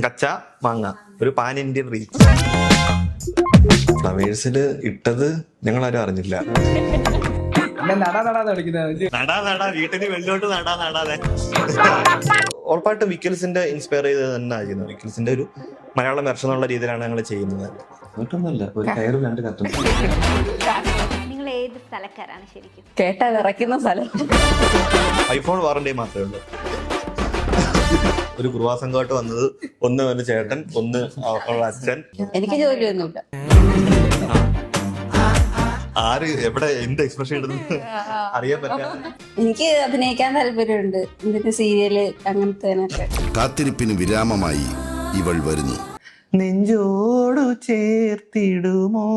കച്ച മാങ്ങ ഒരു പാൻ ഇന്ത്യൻ റീച്ച്. ഫ്ലവേഴ്സില് ഇട്ടത് ഞങ്ങളാരും അറിഞ്ഞില്ല. വീട്ടിന് വെള്ളോട്ട് നടാതെ ഉറപ്പായിട്ടും വിക്കിൽസിന്റെ ഇൻസ്പയർ ചെയ്ത് തന്നെ ചെയ്യുന്നത്. വിക്കിൽസിന്റെ ഒരു മലയാളം വെർഷൻ എന്നുള്ള രീതിയിലാണ് ഞങ്ങൾ ചെയ്യുന്നത്. ഒന്നുമില്ല, ഒരു കയറും 2 കത്തും. നിങ്ങൾ ഏത് സ്ഥലക്കാരാണ് ശരിക്കും? കേട്ടാൽ വിറയ്ക്കുന്ന സ്ഥലം. ഐഫോൺ വാറണ്ടി മാത്രമേ ഉള്ളൂ. ഒരു ഗുരുവാസംഘമായിട്ട് വന്നത് ഒന്ന് ഒരു ചേട്ടൻ, ഒന്ന് അവളുടെ അച്ഛൻ. എനിക്ക് ജോലിയൊന്നുമില്ല. ആര് എവിടെ എന്ത് എക്സ്പ്രഷൻ ഇടുന്നത് അറിയാൻ പറ്റാതെ. എനിക്ക് അഭിനയിക്കാൻ താല്പര്യമുണ്ട്. ഇതിന്റെ സീരിയല് അങ്ങനത്തെ. കാത്തിരിപ്പിന് വിരാമമായി ഇവൾ വരുന്നു. നെഞ്ചോടു ചേർത്തിടുമോ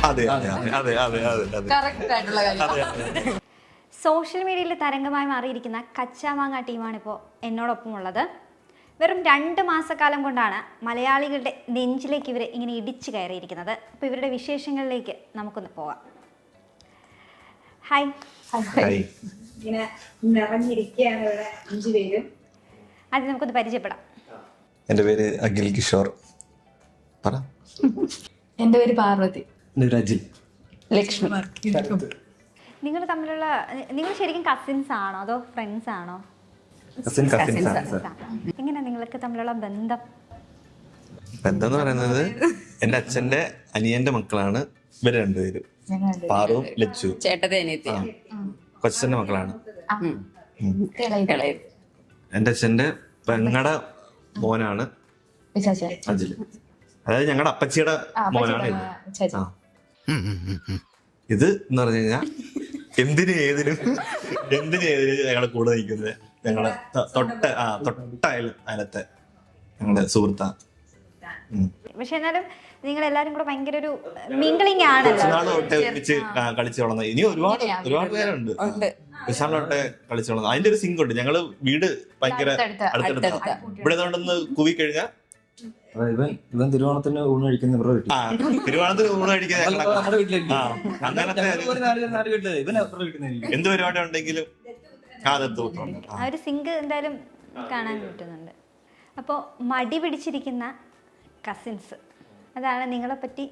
അതെ അതെ അതെ അതെ അതെ അതെ. സോഷ്യൽ മീഡിയയിൽ തരംഗമായി മാറിയിരിക്കുന്ന കച്ചാമാങ്ങ ടീമാണിപ്പോൾ എന്നോടൊപ്പം ഉള്ളത്. വെറും 2 മാസക്കാലം കൊണ്ടാണ് മലയാളികളുടെ നെഞ്ചിലേക്ക് ഇവർ ഇങ്ങനെ ഇടിച്ചു കയറിയിരിക്കുന്നത്. അപ്പോൾ ഇവരുടെ വിശേഷങ്ങളിലേക്ക് നമുക്കൊന്ന് പോവാം. ഹായ്. ഇങ്ങനെ നിറഞ്ഞിരിക്കുകയാണ് ഇവിടെ 5 പേരും. ആദ്യം നമുക്കൊന്ന് പരിചയപ്പെടാം. എൻ്റെ പേര് അഖിൽ കിഷോർ. പറ. എൻ്റെ പേര് പാർവതി. അജിൽ. ലക്ഷ്മി. നിങ്ങൾ തമ്മിലുള്ള നിങ്ങൾ ശരിക്കും കസിൻസ് ആണോ അതോ ഫ്രണ്ട്സ് ആണോ? എങ്ങനെയാ നിങ്ങൾക്ക് തമ്മിലുള്ള ബന്ധം? ബന്ധം എന്ന് പറയുന്നത് എൻ്റെ അച്ഛൻ്റെ അനിയന്റെ മക്കളാണ് ഇവര് 2 പേരും. പാറുവും ലച്ചു ചേട്ടത്തെ അനിയത്തി. കൊച്ചന്റെ മക്കളാണ്. എൻ്റെ അച്ഛന്റെ പെങ്ങടെ മോനാണ് അജിൽ. അതായത് ഞങ്ങളുടെ അപ്പച്ചിയുടെ മോനാണ് ഇത്. ഇത് എന്ന് പറഞ്ഞു കഴിഞ്ഞാൽ എന്തിനും ഏതിനും ഞങ്ങളെ കൂടെ നിൽക്കുന്നത് ഞങ്ങളെ തൊട്ട അയലത്തെ ഞങ്ങളുടെ സുഹൃത്താ. പക്ഷെ എന്നാലും നിങ്ങൾ എല്ലാരും കൂടെ ഭയങ്കര ഒരു മിംഗ്ലിംഗ് ആണല്ലോ. ഒരുമിച്ച് കളിച്ചു വളർന്നത്. ഇനി ഒരുപാട് പേരുണ്ട് വിശാലോട്ടെ കളിച്ചു വളർന്നത്. അതിന്റെ ഒരു സിങ്ക് ഉണ്ട്. ഞങ്ങള് വീട് ഭയങ്കര അടുത്തടുത്ത. ഇവിടെ കൊണ്ടൊന്ന് കുവി കഴിഞ്ഞാൽ ഇവൻ തിരുവോണത്തിന് ഊണ് കഴിക്കുന്ന ഇവരുടെ വീട്ടിൽ. തിരുവോണത്തിന് ഊണ് കഴിക്കുന്ന അങ്ങനത്തെ എന്ത് പരിപാടി ഉണ്ടെങ്കിലും ആ ഒരു സിങ്ക് എന്തായാലും കാണാൻ പറ്റുന്നുണ്ട്. അപ്പോൾ മടി പിടിച്ചിരിക്കുന്ന കസിൻസ്, അതാണ് നിങ്ങളെപ്പറ്റി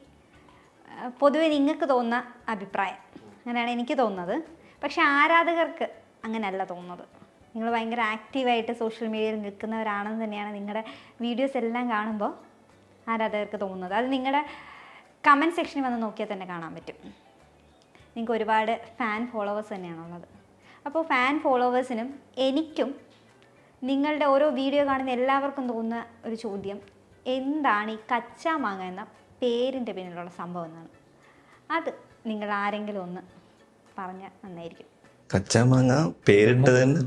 പൊതുവെ നിങ്ങൾക്ക് തോന്നുന്ന അഭിപ്രായം. അങ്ങനെയാണ് എനിക്ക് തോന്നുന്നത്. പക്ഷെ ആരാധകർക്ക് അങ്ങനെയല്ല തോന്നുന്നത്. നിങ്ങൾ ഭയങ്കര ആക്റ്റീവായിട്ട് സോഷ്യൽ മീഡിയയിൽ നിൽക്കുന്നവരാണെന്ന് തന്നെയാണ് നിങ്ങളുടെ വീഡിയോസ് എല്ലാം കാണുമ്പോൾ ആരാധകർക്ക് തോന്നുന്നത്. അത് നിങ്ങളുടെ കമൻറ്റ് സെക്ഷനിൽ വന്ന് നോക്കിയാൽ തന്നെ കാണാൻ പറ്റും. നിങ്ങൾക്ക് ഒരുപാട് ഫാൻ ഫോളോവേഴ്സ് തന്നെയാണുള്ളത്. അപ്പോൾ ഫാൻ ഫോളോവേഴ്സിനും എനിക്കും നിങ്ങളുടെ ഓരോ വീഡിയോ കാണുന്ന എല്ലാവർക്കും തോന്നുന്ന ഒരു ചോദ്യം, എന്താണ് ഈ കച്ചാ മാങ്ങ എന്ന പേരിൻ്റെ പിന്നിലുള്ള സംഭവം എന്നാണ്. അത് നിങ്ങൾ ആരെങ്കിലും ഒന്ന് പറഞ്ഞാൽ നന്നായിരിക്കും. കച്ചാമാങ്ങ പേരിട്ടതന്നെ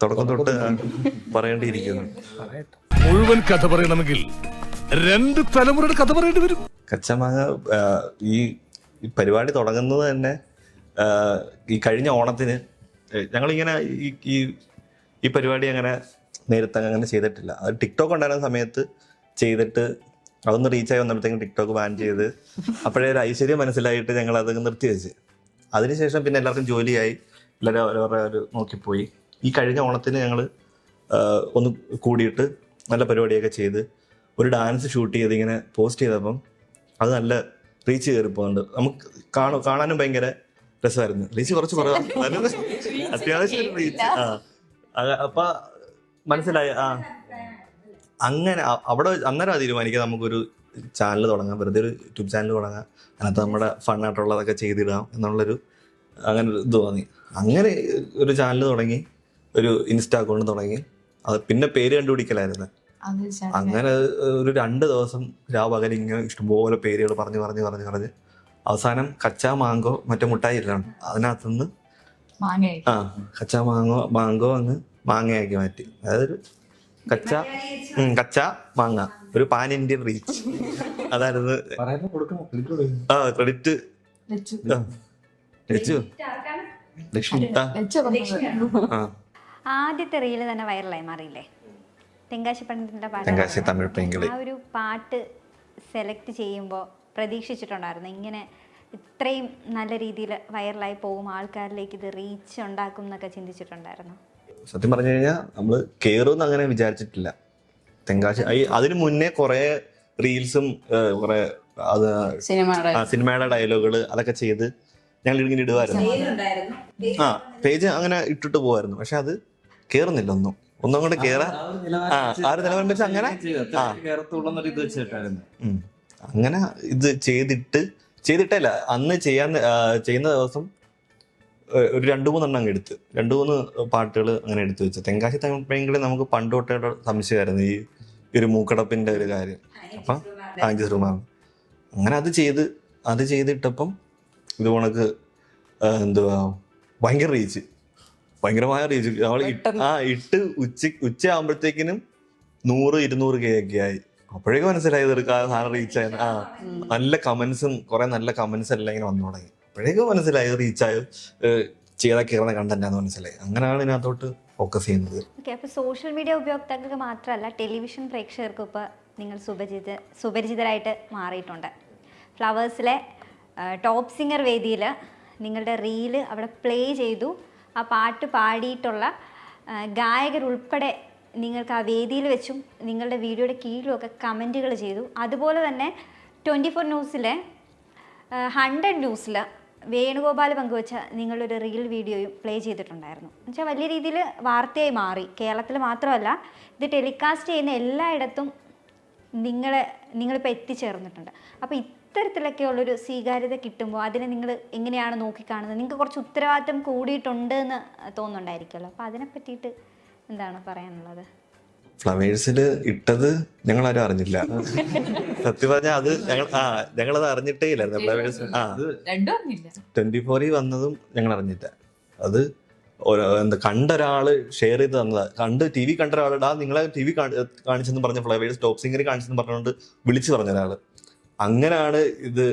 തുടക്കം തൊട്ട് പറയേണ്ടിയിരിക്കുന്നു. മുഴുവൻ കഥ പറയണമെങ്കിൽ 2 തലമുറയുടെ കഥ പറയേണ്ടി വരും. കച്ചാമാങ്ങ ഈ പരിപാടി തുടങ്ങുന്നത് തന്നെ ഈ കഴിഞ്ഞ ഓണത്തിന് ഞങ്ങളിങ്ങനെ ഈ പരിപാടി അങ്ങനെ നേരത്തെ അങ്ങനെ ചെയ്തിട്ടില്ല. അത് ടിക്ടോക്ക് ഉണ്ടായിരുന്ന സമയത്ത് ചെയ്തിട്ട് അതൊന്ന് റീച്ചായി വന്നപ്പോഴത്തേക്കും ടിക്ടോക്ക് ബാൻ ചെയ്ത് അപ്പോഴേ ഒരു ഐശ്വര്യം മനസ്സിലായിട്ട് ഞങ്ങൾ അത് നിർത്തിവെച്ച്. അതിനുശേഷം പിന്നെ എല്ലാവർക്കും ജോലിയായി, എല്ലാവരും അവരവരെ നോക്കിപ്പോയി. ഈ കഴിഞ്ഞ ഓണത്തിന് ഞങ്ങൾ ഒന്ന് കൂടിയിട്ട് നല്ല പരിപാടിയൊക്കെ ചെയ്ത് ഒരു ഡാൻസ് ഷൂട്ട് ചെയ്ത് ഇങ്ങനെ പോസ്റ്റ് ചെയ്തപ്പം അത് നല്ല റീച്ച് കയറിപ്പോകുന്നുണ്ട്. നമുക്ക് കാണാനും ഭയങ്കര രസമായിരുന്നു. റീച്ച് കുറച്ച് പറയാം, അത്യാവശ്യം റീച്ച്. അപ്പൊ മനസ്സിലായി. അങ്ങനെ അവിടെ അന്നേരം തീരുമാനിക്കുക നമുക്കൊരു ചാനൽ തുടങ്ങാം, വെറുതെ ഒരു യൂട്യൂബ് ചാനൽ തുടങ്ങാം, അതിനകത്ത് നമ്മുടെ ഫണ്ണായിട്ടുള്ളതൊക്കെ ചെയ്തിടാം എന്നുള്ളൊരു അങ്ങനെ ഒരു ഇത് തോന്നി. അങ്ങനെ ഒരു ചാനൽ തുടങ്ങി, ഒരു ഇൻസ്റ്റാ അക്കൗണ്ട് തുടങ്ങി. അത് പിന്നെ പേര് കണ്ടുപിടിക്കലായിരുന്നു. അങ്ങനെ ഒരു 2 ദിവസം രാപകൽ ഇങ്ങനെ ഇഷ്ടംപോലെ പേരുകൾ പറഞ്ഞ് അവസാനം കച്ചാ മാങ്കോ മറ്റേ മുട്ടായി ഇല്ലാണ് അതിനകത്തുനിന്ന് കച്ചാ മാങ്കോ അങ്ങ് മാങ്ങയാക്കി മാറ്റി. അതായത് കച്ച മാങ്ങ ഒരു പാൻ ഇന്ത്യൻ റീച്ച്. അതായിരുന്നു ക്രെഡിറ്റ് ലക്ഷ്മി. ആദ്യത്തെ റീല് തന്നെ വൈറലായി മാറിയില്ലേ? തെങ്കാശി പണ്ഡിറ്റിന്റെ തെങ്കാശി തമിഴ് പെങ്കിളി. ആ ഒരു പാട്ട് സെലക്ട് ചെയ്യുമ്പോൾ പ്രതീക്ഷിച്ചിട്ടുണ്ടായിരുന്നു ഇങ്ങനെ ഇത്രയും നല്ല രീതിയിൽ വൈറലായി പോകും, ആൾക്കാരിലേക്ക് ഇത് റീച്ച് ഉണ്ടാക്കും എന്നൊക്കെ ചിന്തിച്ചിട്ടുണ്ടായിരുന്നു? സത്യം പറഞ്ഞു കഴിഞ്ഞാൽ നമ്മൾ കയറുമെന്ന് അങ്ങനെ വിചാരിച്ചിട്ടില്ല. തെങ്കാശി അതിന് മുന്നേ കുറേ റീൽസും കുറേ അത് സിനിമയുടെ ഡയലോഗുകൾ അതൊക്കെ ചെയ്ത് ഞങ്ങൾ ഇങ്ങനെ ഇടുമായിരുന്നു. പേജ് അങ്ങനെ ഇട്ടിട്ട് പോവായിരുന്നു. പക്ഷെ അത് കേറുന്നില്ല, ഒന്നും കൂടെ കേറാ ആ ഒരു നിലവാരം വെച്ച് അങ്ങനെ അങ്ങനെ ഇത് ചെയ്തിട്ടല്ല. അന്ന് ചെയ്യുന്ന ദിവസം ഒരു 2-3 എണ്ണം എടുത്ത് 2-3 പാട്ടുകൾ അങ്ങനെ എടുത്തു വെച്ചു. തെങ്കാശി തമിഴ് നമുക്ക് പണ്ട് തൊട്ടേ സംശയമായിരുന്നു ഈ ഒരു മൂക്കടപ്പിന്റെ ഒരു കാര്യം. അപ്പം അങ്ങനെ അത് ചെയ്തിട്ടപ്പം ഇത് കണക്ക് എന്തുവാ ഭയങ്കരമായ റീച്ച്. നമ്മൾ ഇട്ട് ഉച്ചയാകുമ്പോഴത്തേക്കിനും 100-200 ഒക്കെ ആയി. അപ്പോഴേക്കും മനസ്സിലായത് സാധനം റീച്ച് ആയത്. നല്ല കമന്റ്സും കുറെ നല്ല കമന്റ്സ് എല്ലാം ഇങ്ങനെ വന്നു തുടങ്ങി. അപ്പോഴേക്കും മനസ്സിലായത് റീച്ചായത് ചെയ്താൽ കയറുന്ന കണ്ടന്റാന്ന് മനസ്സിലായി. അങ്ങനെയാണ് ഇതിനകത്തോട്ട് ഫോക്കസ് ചെയ്യുന്നത്. ഓക്കെ, അപ്പോൾ സോഷ്യൽ മീഡിയ ഉപയോക്താക്കൾക്ക് മാത്രമല്ല ടെലിവിഷൻ പ്രേക്ഷകർക്കും ഇപ്പോൾ നിങ്ങൾ സുപരിചിതരായിട്ട് മാറിയിട്ടുണ്ട്. ഫ്ലവേഴ്സിലെ ടോപ്പ് സിംഗർ വേദിയിൽ നിങ്ങളുടെ റീല് അവിടെ പ്ലേ ചെയ്തു. ആ പാട്ട് പാടിയിട്ടുള്ള ഗായകരുൾപ്പെടെ നിങ്ങൾക്ക് ആ വേദിയിൽ വെച്ചും നിങ്ങളുടെ വീഡിയോയുടെ കീഴിലും ഒക്കെ കമൻറ്റുകൾ ചെയ്തു. അതുപോലെ തന്നെ 24 ന്യൂസിലെ 100 ന്യൂസിൽ വേണുഗോപാൽ പങ്കുവച്ച നിങ്ങളൊരു റീൽ വീഡിയോയും പ്ലേ ചെയ്തിട്ടുണ്ടായിരുന്നു. എന്നുവെച്ചാൽ വലിയ രീതിയിൽ വാർത്തയായി മാറി. കേരളത്തിൽ മാത്രമല്ല, ഇത് ടെലികാസ്റ്റ് ചെയ്യുന്ന എല്ലായിടത്തും നിങ്ങളിപ്പോൾ എത്തിച്ചേർന്നിട്ടുണ്ട്. അപ്പോൾ ഇത്തരത്തിലൊക്കെ ഉള്ളൊരു സ്വീകാര്യത കിട്ടുമ്പോൾ അതിനെ നിങ്ങൾ എങ്ങനെയാണ് നോക്കിക്കാണുന്നത്? നിങ്ങൾക്ക് കുറച്ച് ഉത്തരവാദിത്തം കൂടിയിട്ടുണ്ട് എന്ന് തോന്നുന്നുണ്ടായിരിക്കുമല്ലോ. അപ്പോൾ അതിനെ പറ്റിയിട്ട് എന്താണ് പറയാനുള്ളത്? ഫ്ലവേഴ്സിൽ ഇട്ടത് ഞങ്ങളാരും അറിഞ്ഞില്ല. സത്യം പറഞ്ഞാൽ അത് ഞങ്ങളത് അറിഞ്ഞിട്ടേ ഇല്ലായിരുന്നു. ഫ്ലവേഴ്സ് 24 വന്നതും ഞങ്ങൾ അറിഞ്ഞില്ല. അത് കണ്ട ഒരാള് ഷെയർ ചെയ്ത് തന്നതാ. ടി വി കണ്ട ഒരാളുടെ നിങ്ങളെ TV കാണിച്ചെന്ന് പറഞ്ഞ ഫ്ലവേഴ്സ് ടോപ്പ് സിംഗർ കാണിച്ചെന്ന് പറഞ്ഞുകൊണ്ട് വിളിച്ചു പറഞ്ഞ ഒരാള്. അങ്ങനെയാണ് ഇത്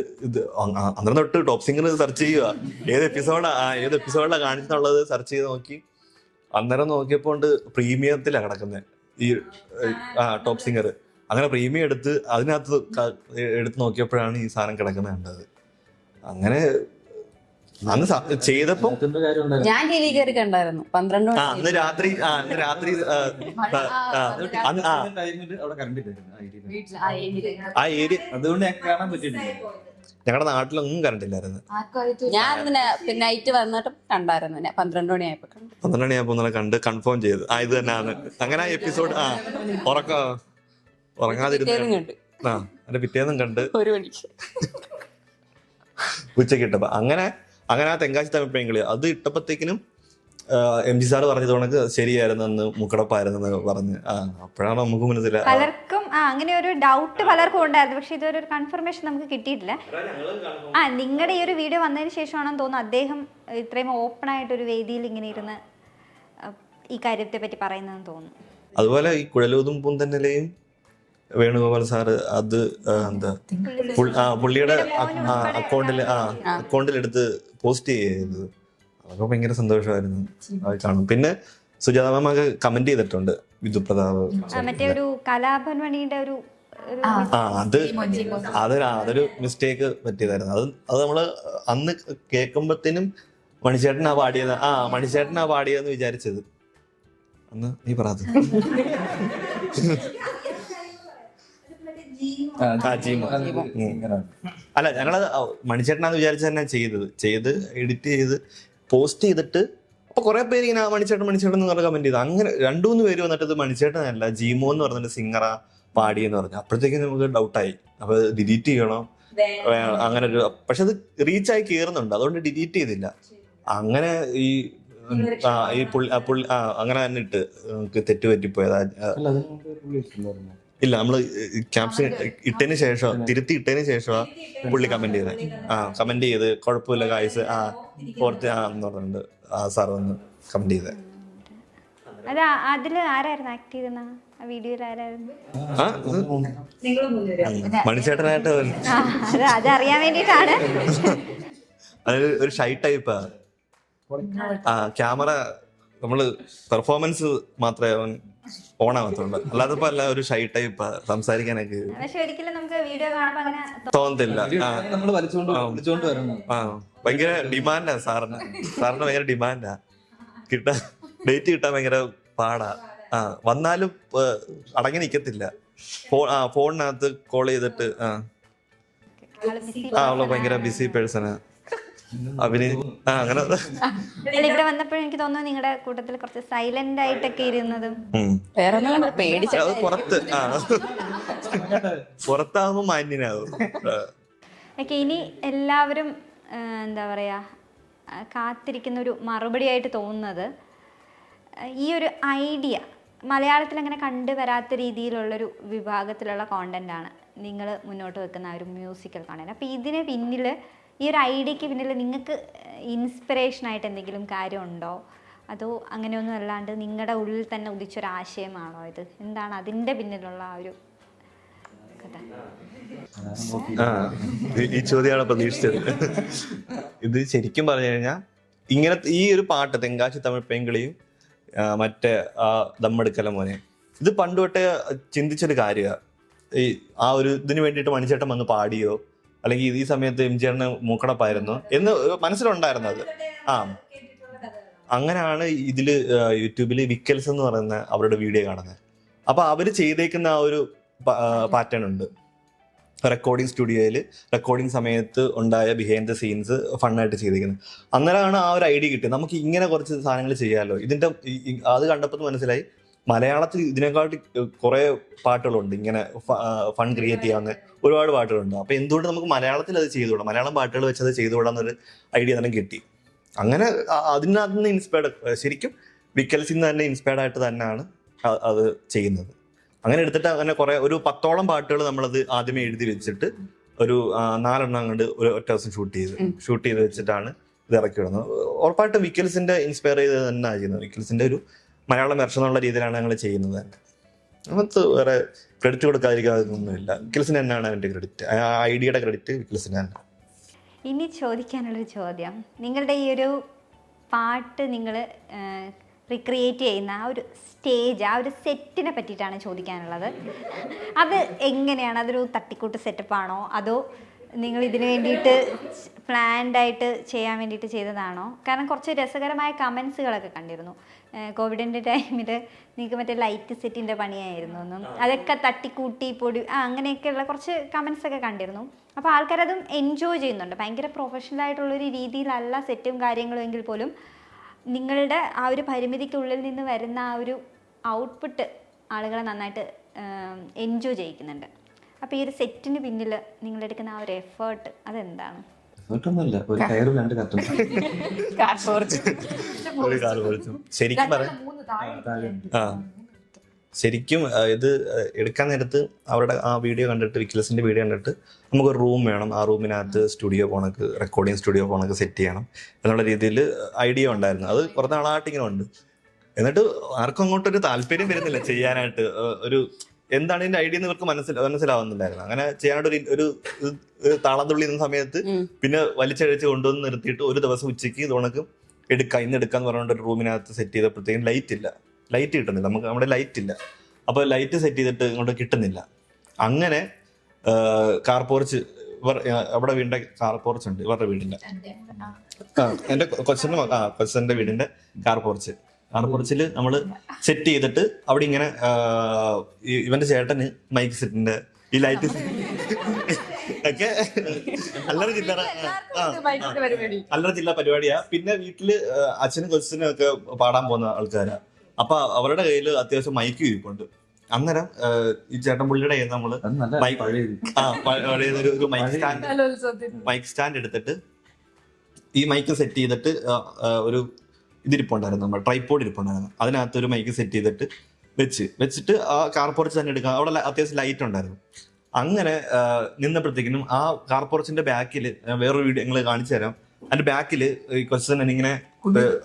അന്നേരം തൊട്ട് ടോപ്പ് സിംഗർ സെർച്ച് ചെയ്യുക, ഏത് എപ്പിസോഡിലാണ് കാണിച്ചെന്നുള്ളത് സെർച്ച് ചെയ്ത് നോക്കി. അന്നേരം നോക്കിയപ്പോൾ പ്രീമിയത്തിലാണ് കിടക്കുന്നത് ഈ ടോപ്പ് സിംഗർ. അങ്ങനെ പ്രീമിയം അതിനകത്ത് എടുത്ത് നോക്കിയപ്പോഴാണ് ഈ സാധനം കിടക്കുന്നത് കണ്ടത്. അങ്ങനെ അന്ന് ചെയ്തപ്പോ ഞാൻ ടി വി കയറി കണ്ടായിരുന്നു 12 മണി. അന്ന് രാത്രി ആ ഏരിയ അതുകൊണ്ട് കാണാൻ പറ്റിയിട്ടില്ല. ഞങ്ങളുടെ നാട്ടിലൊന്നും കറണ്ടില്ലായിരുന്നു. ഞാൻ നൈറ്റ് വന്നിട്ട് കണ്ടായിരുന്നു. 12 മണിയായപ്പോ 12 മണിയായപ്പോ കണ്ട് കൺഫേം ചെയ്ത് ഇത് തന്നെയാണ്. അങ്ങനെ ആ എപ്പിസോഡ് ഉറങ്ങാതിരുന്നു അതിന്റെ പിറ്റേന്നും കണ്ട് 1 മണിക്ക് ഉച്ചക്ക് ഇട്ടപ്പോ അങ്ങനെ ആ തെങ്കാശി തമിഴ് അത് ഇട്ടപ്പോഴത്തേക്കിനും MG സാറ് പറഞ്ഞത് കണക്ക് ശരിയായിരുന്നു, മുക്കടപ്പായിരുന്നു പറഞ്ഞ്. അപ്പോഴാണ് നമുക്ക് മനസ്സിലായി. പലർക്കും അങ്ങനെ ഒരു ഡൗട്ട് പലർക്കും ഉണ്ടായിരുന്നു. പക്ഷെ ഇതൊരു കൺഫർമേഷൻ നമുക്ക് കിട്ടിയിട്ടില്ല. നിങ്ങളുടെ ഈ ഒരു വീഡിയോ വന്നതിന് ശേഷമാണെന്ന് തോന്നുന്നു അദ്ദേഹം ഇത്രയും ഓപ്പൺ ആയിട്ടൊരു വേദിയിൽ ഇങ്ങനെ ഇരുന്ന് ഈ കാര്യത്തെ പറ്റി പറയുന്നതെന്ന് തോന്നുന്നു. അതുപോലെ ഈ കുഴലൂതും പൂന്തന്നലെയും വേണുഗോപാൽ സാറ് അത് പുള്ളിയുടെ അക്കൗണ്ടിലെടുത്ത് പോസ്റ്റ് ചെയ്തത്. അതൊക്കെ ഭയങ്കര സന്തോഷമായിരുന്നു അത് കാണും. പിന്നെ സുജാത മാമ കമന്റ് ചെയ്തിട്ടുണ്ട് വിധുപ്രതാപ് മറ്റേ ഒരു കലാഭവൻമണിയുടെ ഒരു അതൊരു മിസ്റ്റേക്ക് പറ്റിയതായിരുന്നു. അത് നമ്മള് അന്ന് കേൾക്കുമ്പത്തേനും മണിച്ചേട്ടനാ പാടിയെന്ന് വിചാരിച്ചത്. അന്ന് നീ പറയാത് അല്ല, ഞങ്ങളത് മണിച്ചേട്ടനാന്ന് വിചാരിച്ച് തന്നെ ചെയ്ത് എഡിറ്റ് ചെയ്ത് പോസ്റ്റ് ചെയ്തിട്ട് അപ്പൊ കുറെ പേര് ഇങ്ങനെ മണിച്ചേട്ടൻ എന്ന് പറഞ്ഞ കമന്റ് ചെയ്തു. അങ്ങനെ 2-3 പേര് വന്നിട്ട് ഇത് മണിച്ചേട്ടനല്ല ജീമോ എന്ന് പറഞ്ഞിട്ട് സിംഗറാ പാടിയെന്ന് പറഞ്ഞു. അപ്പോഴത്തേക്കും നമുക്ക് ഡൗട്ടായി. അപ്പൊ ഡിലീറ്റ് ചെയ്യണോ അങ്ങനെ ഒരു, പക്ഷെ അത് റീച്ചായി കയറുന്നുണ്ട്, അതുകൊണ്ട് ഡിലീറ്റ് ചെയ്തില്ല. അങ്ങനെ അങ്ങനെ തന്നെ ഇട്ട് നമുക്ക് തെറ്റുപറ്റിപ്പോയതാ. ഇല്ല, നമ്മള് ക്യാപ്ഷൻ ഇട്ടതിന് ശേഷം തിരുത്തി ഇട്ടതിന് ശേഷമാണ് പുള്ളി കമന്റ് ചെയ്ത് കുഴപ്പമില്ല ഗായ്സ് പുറത്ത് എന്ന് പറഞ്ഞിട്ടുണ്ട് സാർ വന്ന് കമന്റ് ചെയ്തത്. അതില് ആരായിരുന്നു ആക്ട് ചെയ്തെന്ന വീഡിയോയിൽ ആരായിരുന്നു? മണിച്ചേട്ടനായിട്ട് അതറിയാൻ വേണ്ടിട്ടാണ്. അത് ഒരു ഷൈ ടൈപ്പാ. ക്യാമറ നമ്മള് പെർഫോമൻസ് മാത്രമേ അവൻ ഓണാവത്തുള്ളൂ. അല്ലാതെ ഇപ്പൊ അല്ല ഒരു ഷൈ ടൈപ്പ് സംസാരിക്കാനൊക്കെ പക്ഷെ ഒരിക്കലും നമുക്ക് വീഡിയോ കാണുമ്പോൾ അങ്ങനെ തോന്നത്തില്ല. നമ്മൾ വിളിച്ചോണ്ട് വരണം. ഭയങ്കര ഡിമാൻഡാ സാറിന് ഭയങ്കര ഡിമാൻഡാ. ഡേറ്റ് കിട്ടാൻ ഭയങ്കര പാടാ. വന്നാലും അടങ്ങി നിക്കത്തില്ല. ഫോണിനകത്ത് കോൾ ചെയ്തിട്ട് അവള് ഭയങ്കര ബിസി പേഴ്സണാ. അങ്ങനെ ഇവിടെ വന്നപ്പോഴും എനിക്ക് തോന്നുന്നു നിങ്ങളുടെ കൂട്ടത്തിൽ കുറച്ച് സൈലന്റ് ആയിട്ടൊക്കെ ഇരുന്നതും വേറെ ഒന്നും പേടിച്ച അത് പുറത്താകുമ്പോ മാന്യനാകും. ഓക്കെ, ഇനി എല്ലാവരും എന്താ പറയാ കാത്തിരിക്കുന്ന ഒരു മറുപടി ആയിട്ട് തോന്നുന്നത് ഈ ഒരു ഐഡിയ മലയാളത്തിൽ അങ്ങനെ കണ്ടുവരാത്ത രീതിയിലുള്ളൊരു വിഭാഗത്തിലുള്ള കോണ്ടന്റാണ് നിങ്ങൾ മുന്നോട്ട് വെക്കുന്ന ആ ഒരു മ്യൂസിക്കൽ കോണ്ടന്റ്. അപ്പോൾ ഇതിന് പിന്നിൽ ഈ ഒരു ഐഡിയക്ക് പിന്നിൽ നിങ്ങൾക്ക് ഇൻസ്പിറേഷനായിട്ട് എന്തെങ്കിലും കാര്യമുണ്ടോ, അതോ അങ്ങനെയൊന്നും അല്ലാണ്ട് നിങ്ങളുടെ ഉള്ളിൽ തന്നെ ഉദിച്ചൊരാശയമാണോ ഇത്? എന്താണ് അതിൻ്റെ പിന്നിലുള്ള ആ ഒരു കഥ? ഈ ചോദ്യമാണ് പ്രതീക്ഷിച്ചത്. ഇത് ശരിക്കും പറഞ്ഞു കഴിഞ്ഞാൽ ഇങ്ങനത്തെ ഈ ഒരു പാട്ട് തെങ്കാശി തമിഴ് പെങ്കളിയും മറ്റേ ദമ്മെടുക്കല മോനെ, ഇത് പണ്ട് തൊട്ടേ ചിന്തിച്ചൊരു കാര്യമാണ്. ഈ ആ ഒരു ഇതിന് വേണ്ടിയിട്ട് മണിച്ചേട്ടൻ വന്ന് പാടിയോ അല്ലെങ്കിൽ ഈ സമയത്ത് എംജിആറിന് മൂക്കടപ്പായിരുന്നു എന്ന് മനസ്സിലുണ്ടായിരുന്നത്. അങ്ങനെയാണ് ഇതില് യൂട്യൂബിൽ വിക്കൽസ് എന്ന് പറയുന്ന അവരുടെ വീഡിയോ കാണുന്നത്. അപ്പൊ അവര് ചെയ്തേക്കുന്ന ആ ഒരു പാറ്റേൺ ഉണ്ട്. റെക്കോർഡിങ് സ്റ്റുഡിയോയിൽ റെക്കോർഡിങ് സമയത്ത് ഉണ്ടായ ബിഹൈൻഡ് ദ സീൻസ് ഫണ്ണായിട്ട് ചെയ്തിരിക്കുന്നത്. അന്നേരമാണ് ആ ഒരു ഐഡിയ കിട്ടിയത്, നമുക്ക് ഇങ്ങനെ കുറച്ച് സാധനങ്ങൾ ചെയ്യാമല്ലോ. ഇതിന്റെ അത് കണ്ടപ്പോൾ മനസ്സിലായി മലയാളത്തിൽ ഇതിനെക്കാട്ടി കുറെ പാട്ടുകളുണ്ട് ഇങ്ങനെ ഫൺ ക്രിയേറ്റ് ചെയ്യാവുന്ന ഒരുപാട് പാട്ടുകളുണ്ട്. അപ്പൊ എന്തുകൊണ്ട് നമുക്ക് മലയാളത്തിൽ അത് ചെയ്തുകൂടാം, മലയാളം പാട്ടുകൾ വെച്ച് അത് ചെയ്തുകൂടാന്നൊരു ഐഡിയ തന്നെ കിട്ടി. അങ്ങനെ അതിനകത്ത് നിന്ന് ഇൻസ്പയർഡ്, ശരിക്കും വിക്കൽസിൽ നിന്ന് തന്നെ ഇൻസ്പയർഡ് ആയിട്ട് തന്നെയാണ് അത് ചെയ്യുന്നത്. അങ്ങനെ എടുത്തിട്ട് അങ്ങനെ കുറെ ഒരു 10ഓളം പാട്ടുകൾ നമ്മളത് ആദ്യമേ എഴുതി വെച്ചിട്ട് ഒരു 4 അങ്ങോട്ട് ഒരു ഒറ്റ ദിവസം ഷൂട്ട് ചെയ്ത് വെച്ചിട്ടാണ് ഇത് ഇറക്കി വിടുന്നത്. ഉറപ്പായിട്ടും വിക്കൽസിന്റെ ഇൻസ്പയർ ചെയ്ത് തന്നെയാണ് ചെയ്യുന്നത്. വിക്കൽസിന്റെ ഒരു മലയാളം വെർഷൻ എന്നുള്ള രീതിയിലാണ് ഞങ്ങൾ ചെയ്യുന്നത് തന്നെ. നമുക്ക് വേറെ ക്രെഡിറ്റ് കൊടുക്കാതിരിക്കാതൊന്നുമില്ല. വിക്കൽസിന് തന്നെയാണ് അതിന്റെ ക്രെഡിറ്റ്, ആ ഐഡിയയുടെ ക്രെഡിറ്റ് വിക്കൽസിന് തന്നെ. ഇനി ചോദിക്കാനുള്ളൊരു ചോദ്യം, നിങ്ങളുടെ ഈ ഒരു പാട്ട് നിങ്ങൾ റിക്രിയേറ്റ് ചെയ്യുന്ന ആ ഒരു സ്റ്റേജ്, ആ ഒരു സെറ്റിനെ പറ്റിയിട്ടാണ് ചോദിക്കാനുള്ളത്. അത് എങ്ങനെയാണ്? അതൊരു തട്ടിക്കൂട്ട് സെറ്റപ്പാണോ, അതോ നിങ്ങൾ ഇതിന് വേണ്ടിയിട്ട് പ്ലാൻഡ് ആയിട്ട് ചെയ്യാൻ വേണ്ടിയിട്ട് ചെയ്തതാണോ? കാരണം കുറച്ച് രസകരമായ കമൻസുകളൊക്കെ കണ്ടിരുന്നു. കോവിഡിൻ്റെ ടൈമിൽ നിങ്ങൾക്ക് മറ്റേ ലൈറ്റ് സെറ്റിൻ്റെ പണിയായിരുന്നു എന്നും അതൊക്കെ തട്ടിക്കൂട്ടി പൊടി അങ്ങനെയൊക്കെയുള്ള കുറച്ച് കമൻസൊക്കെ കണ്ടിരുന്നു. അപ്പോൾ ആൾക്കാരതും എൻജോയ് ചെയ്യുന്നുണ്ട്. ഭയങ്കര പ്രൊഫഷണൽ ആയിട്ടുള്ളൊരു രീതിയിലല്ല സെറ്റും കാര്യങ്ങളും എങ്കിൽ പോലും നിങ്ങളുടെ ആ ഒരു പരിമിതിക്കുള്ളിൽ നിന്ന് വരുന്ന ആ ഒരു ഔട്ട്പുട്ട് ആളുകളെ നന്നായിട്ട് എൻജോയ് ചെയ്യിക്കുന്നുണ്ട്. അപ്പോൾ ഈ ഒരു സെറ്റിന് പിന്നിൽ നിങ്ങളെടുക്കുന്ന ആ ഒരു എഫേർട്ട് അതെന്താണ്? ശരിക്കും ശരിക്കും ഇത് എടുക്കാൻ നേരത്ത് അവരുടെ ആ വീഡിയോ കണ്ടിട്ട്, വിക്കൽസിന്റെ വീഡിയോ കണ്ടിട്ട് നമുക്കൊരു റൂം വേണം, ആ റൂമിനകത്ത് സ്റ്റുഡിയോ പോണക്ക്, റെക്കോർഡിങ് സ്റ്റുഡിയോ പോണക്ക് സെറ്റ് ചെയ്യണം എന്നുള്ള രീതിയിൽ ഐഡിയ ഉണ്ടായിരുന്നു. അത് കുറച്ച് നാളായിട്ട് ഇങ്ങനെ ഉണ്ട്. എന്നിട്ട് ആർക്കും അങ്ങോട്ടൊരു താല്പര്യം വരുന്നില്ല ചെയ്യാനായിട്ട്. ഒരു എന്താണ് ഇതിന്റെ ഐഡിയ എന്ന് ഇവർക്ക് മനസ്സിലാവുന്നില്ലായിരുന്നു. അങ്ങനെ ചെയ്യാനായിട്ട് ഒരു താളം തുള്ളിയുന്ന സമയത്ത് പിന്നെ വലിച്ചഴിച്ച് കൊണ്ടുവന്ന് നിർത്തിയിട്ട് ഒരു ദിവസം ഉച്ചയ്ക്ക് ഇതുണക്ക് ഇന്ന് എടുക്കാന്ന് പറഞ്ഞുകൊണ്ട് ഒരു റൂമിനകത്ത് സെറ്റ് ചെയ്തപ്പോഴത്തേക്കും ലൈറ്റ് കിട്ടുന്നില്ല, നമുക്ക് നമ്മുടെ ലൈറ്റ് ഇല്ല. അപ്പൊ ലൈറ്റ് സെറ്റ് ചെയ്തിട്ട് ഇങ്ങോട്ട് കിട്ടുന്നില്ല. അങ്ങനെ കാർ പോർച്ച്, അവിടെ വീടിന്റെ കാർ പോർച്ച് ഉണ്ട് ഇവരുടെ വീടിന്റെ, എന്റെ കൊച്ചന്റെ വീടിന്റെ കാർ പോർച്ചിൽ നമ്മൾ സെറ്റ് ചെയ്തിട്ട് അവിടെ ഇങ്ങനെ ഇവന്റെ ചേട്ടന് മൈക്ക് സെറ്റിന്റെ ഈ ലൈറ്റ് ഒക്കെ അല്ലറ ജില്ലാ പരിപാടിയാ. പിന്നെ വീട്ടില് അച്ഛനും കൊച്ചിനും ഒക്കെ പാടാൻ പോകുന്ന ആൾക്കാരാ. അപ്പൊ അവരുടെ കയ്യിൽ അത്യാവശ്യം മൈക്ക് ഇരിപ്പുണ്ട്. അന്നേരം ഈ ചേട്ടൻ പുള്ളിയുടെ കയ്യിൽ നമ്മള് ഒരു മൈക്ക് സ്റ്റാൻഡ് എടുത്തിട്ട് ഈ മൈക്ക് സെറ്റ് ചെയ്തിട്ട് ഒരു ഇതിരിപ്പുണ്ടായിരുന്നു, നമ്മുടെ ട്രൈപോഡ് ഇരിപ്പുണ്ടായിരുന്നു. അതിനകത്ത് ഒരു മൈക്ക് സെറ്റ് ചെയ്തിട്ട് വെച്ചിട്ട് ആ കാർ പോർച്ച് തന്നെ എടുക്കാം. അവിടെ അത്യാവശ്യം ലൈറ്റ് ഉണ്ടായിരുന്നു. അങ്ങനെ നിന്നപ്പോഴത്തേക്കിനും ആ കാർ പോർച്ചിന്റെ ബാക്കിൽ വേറൊരു വീഡിയോ ഞങ്ങൾ കാണിച്ചു തരാം. അതിന്റെ ബാക്കില് ഈ കൊച്ചൻ ഇങ്ങനെ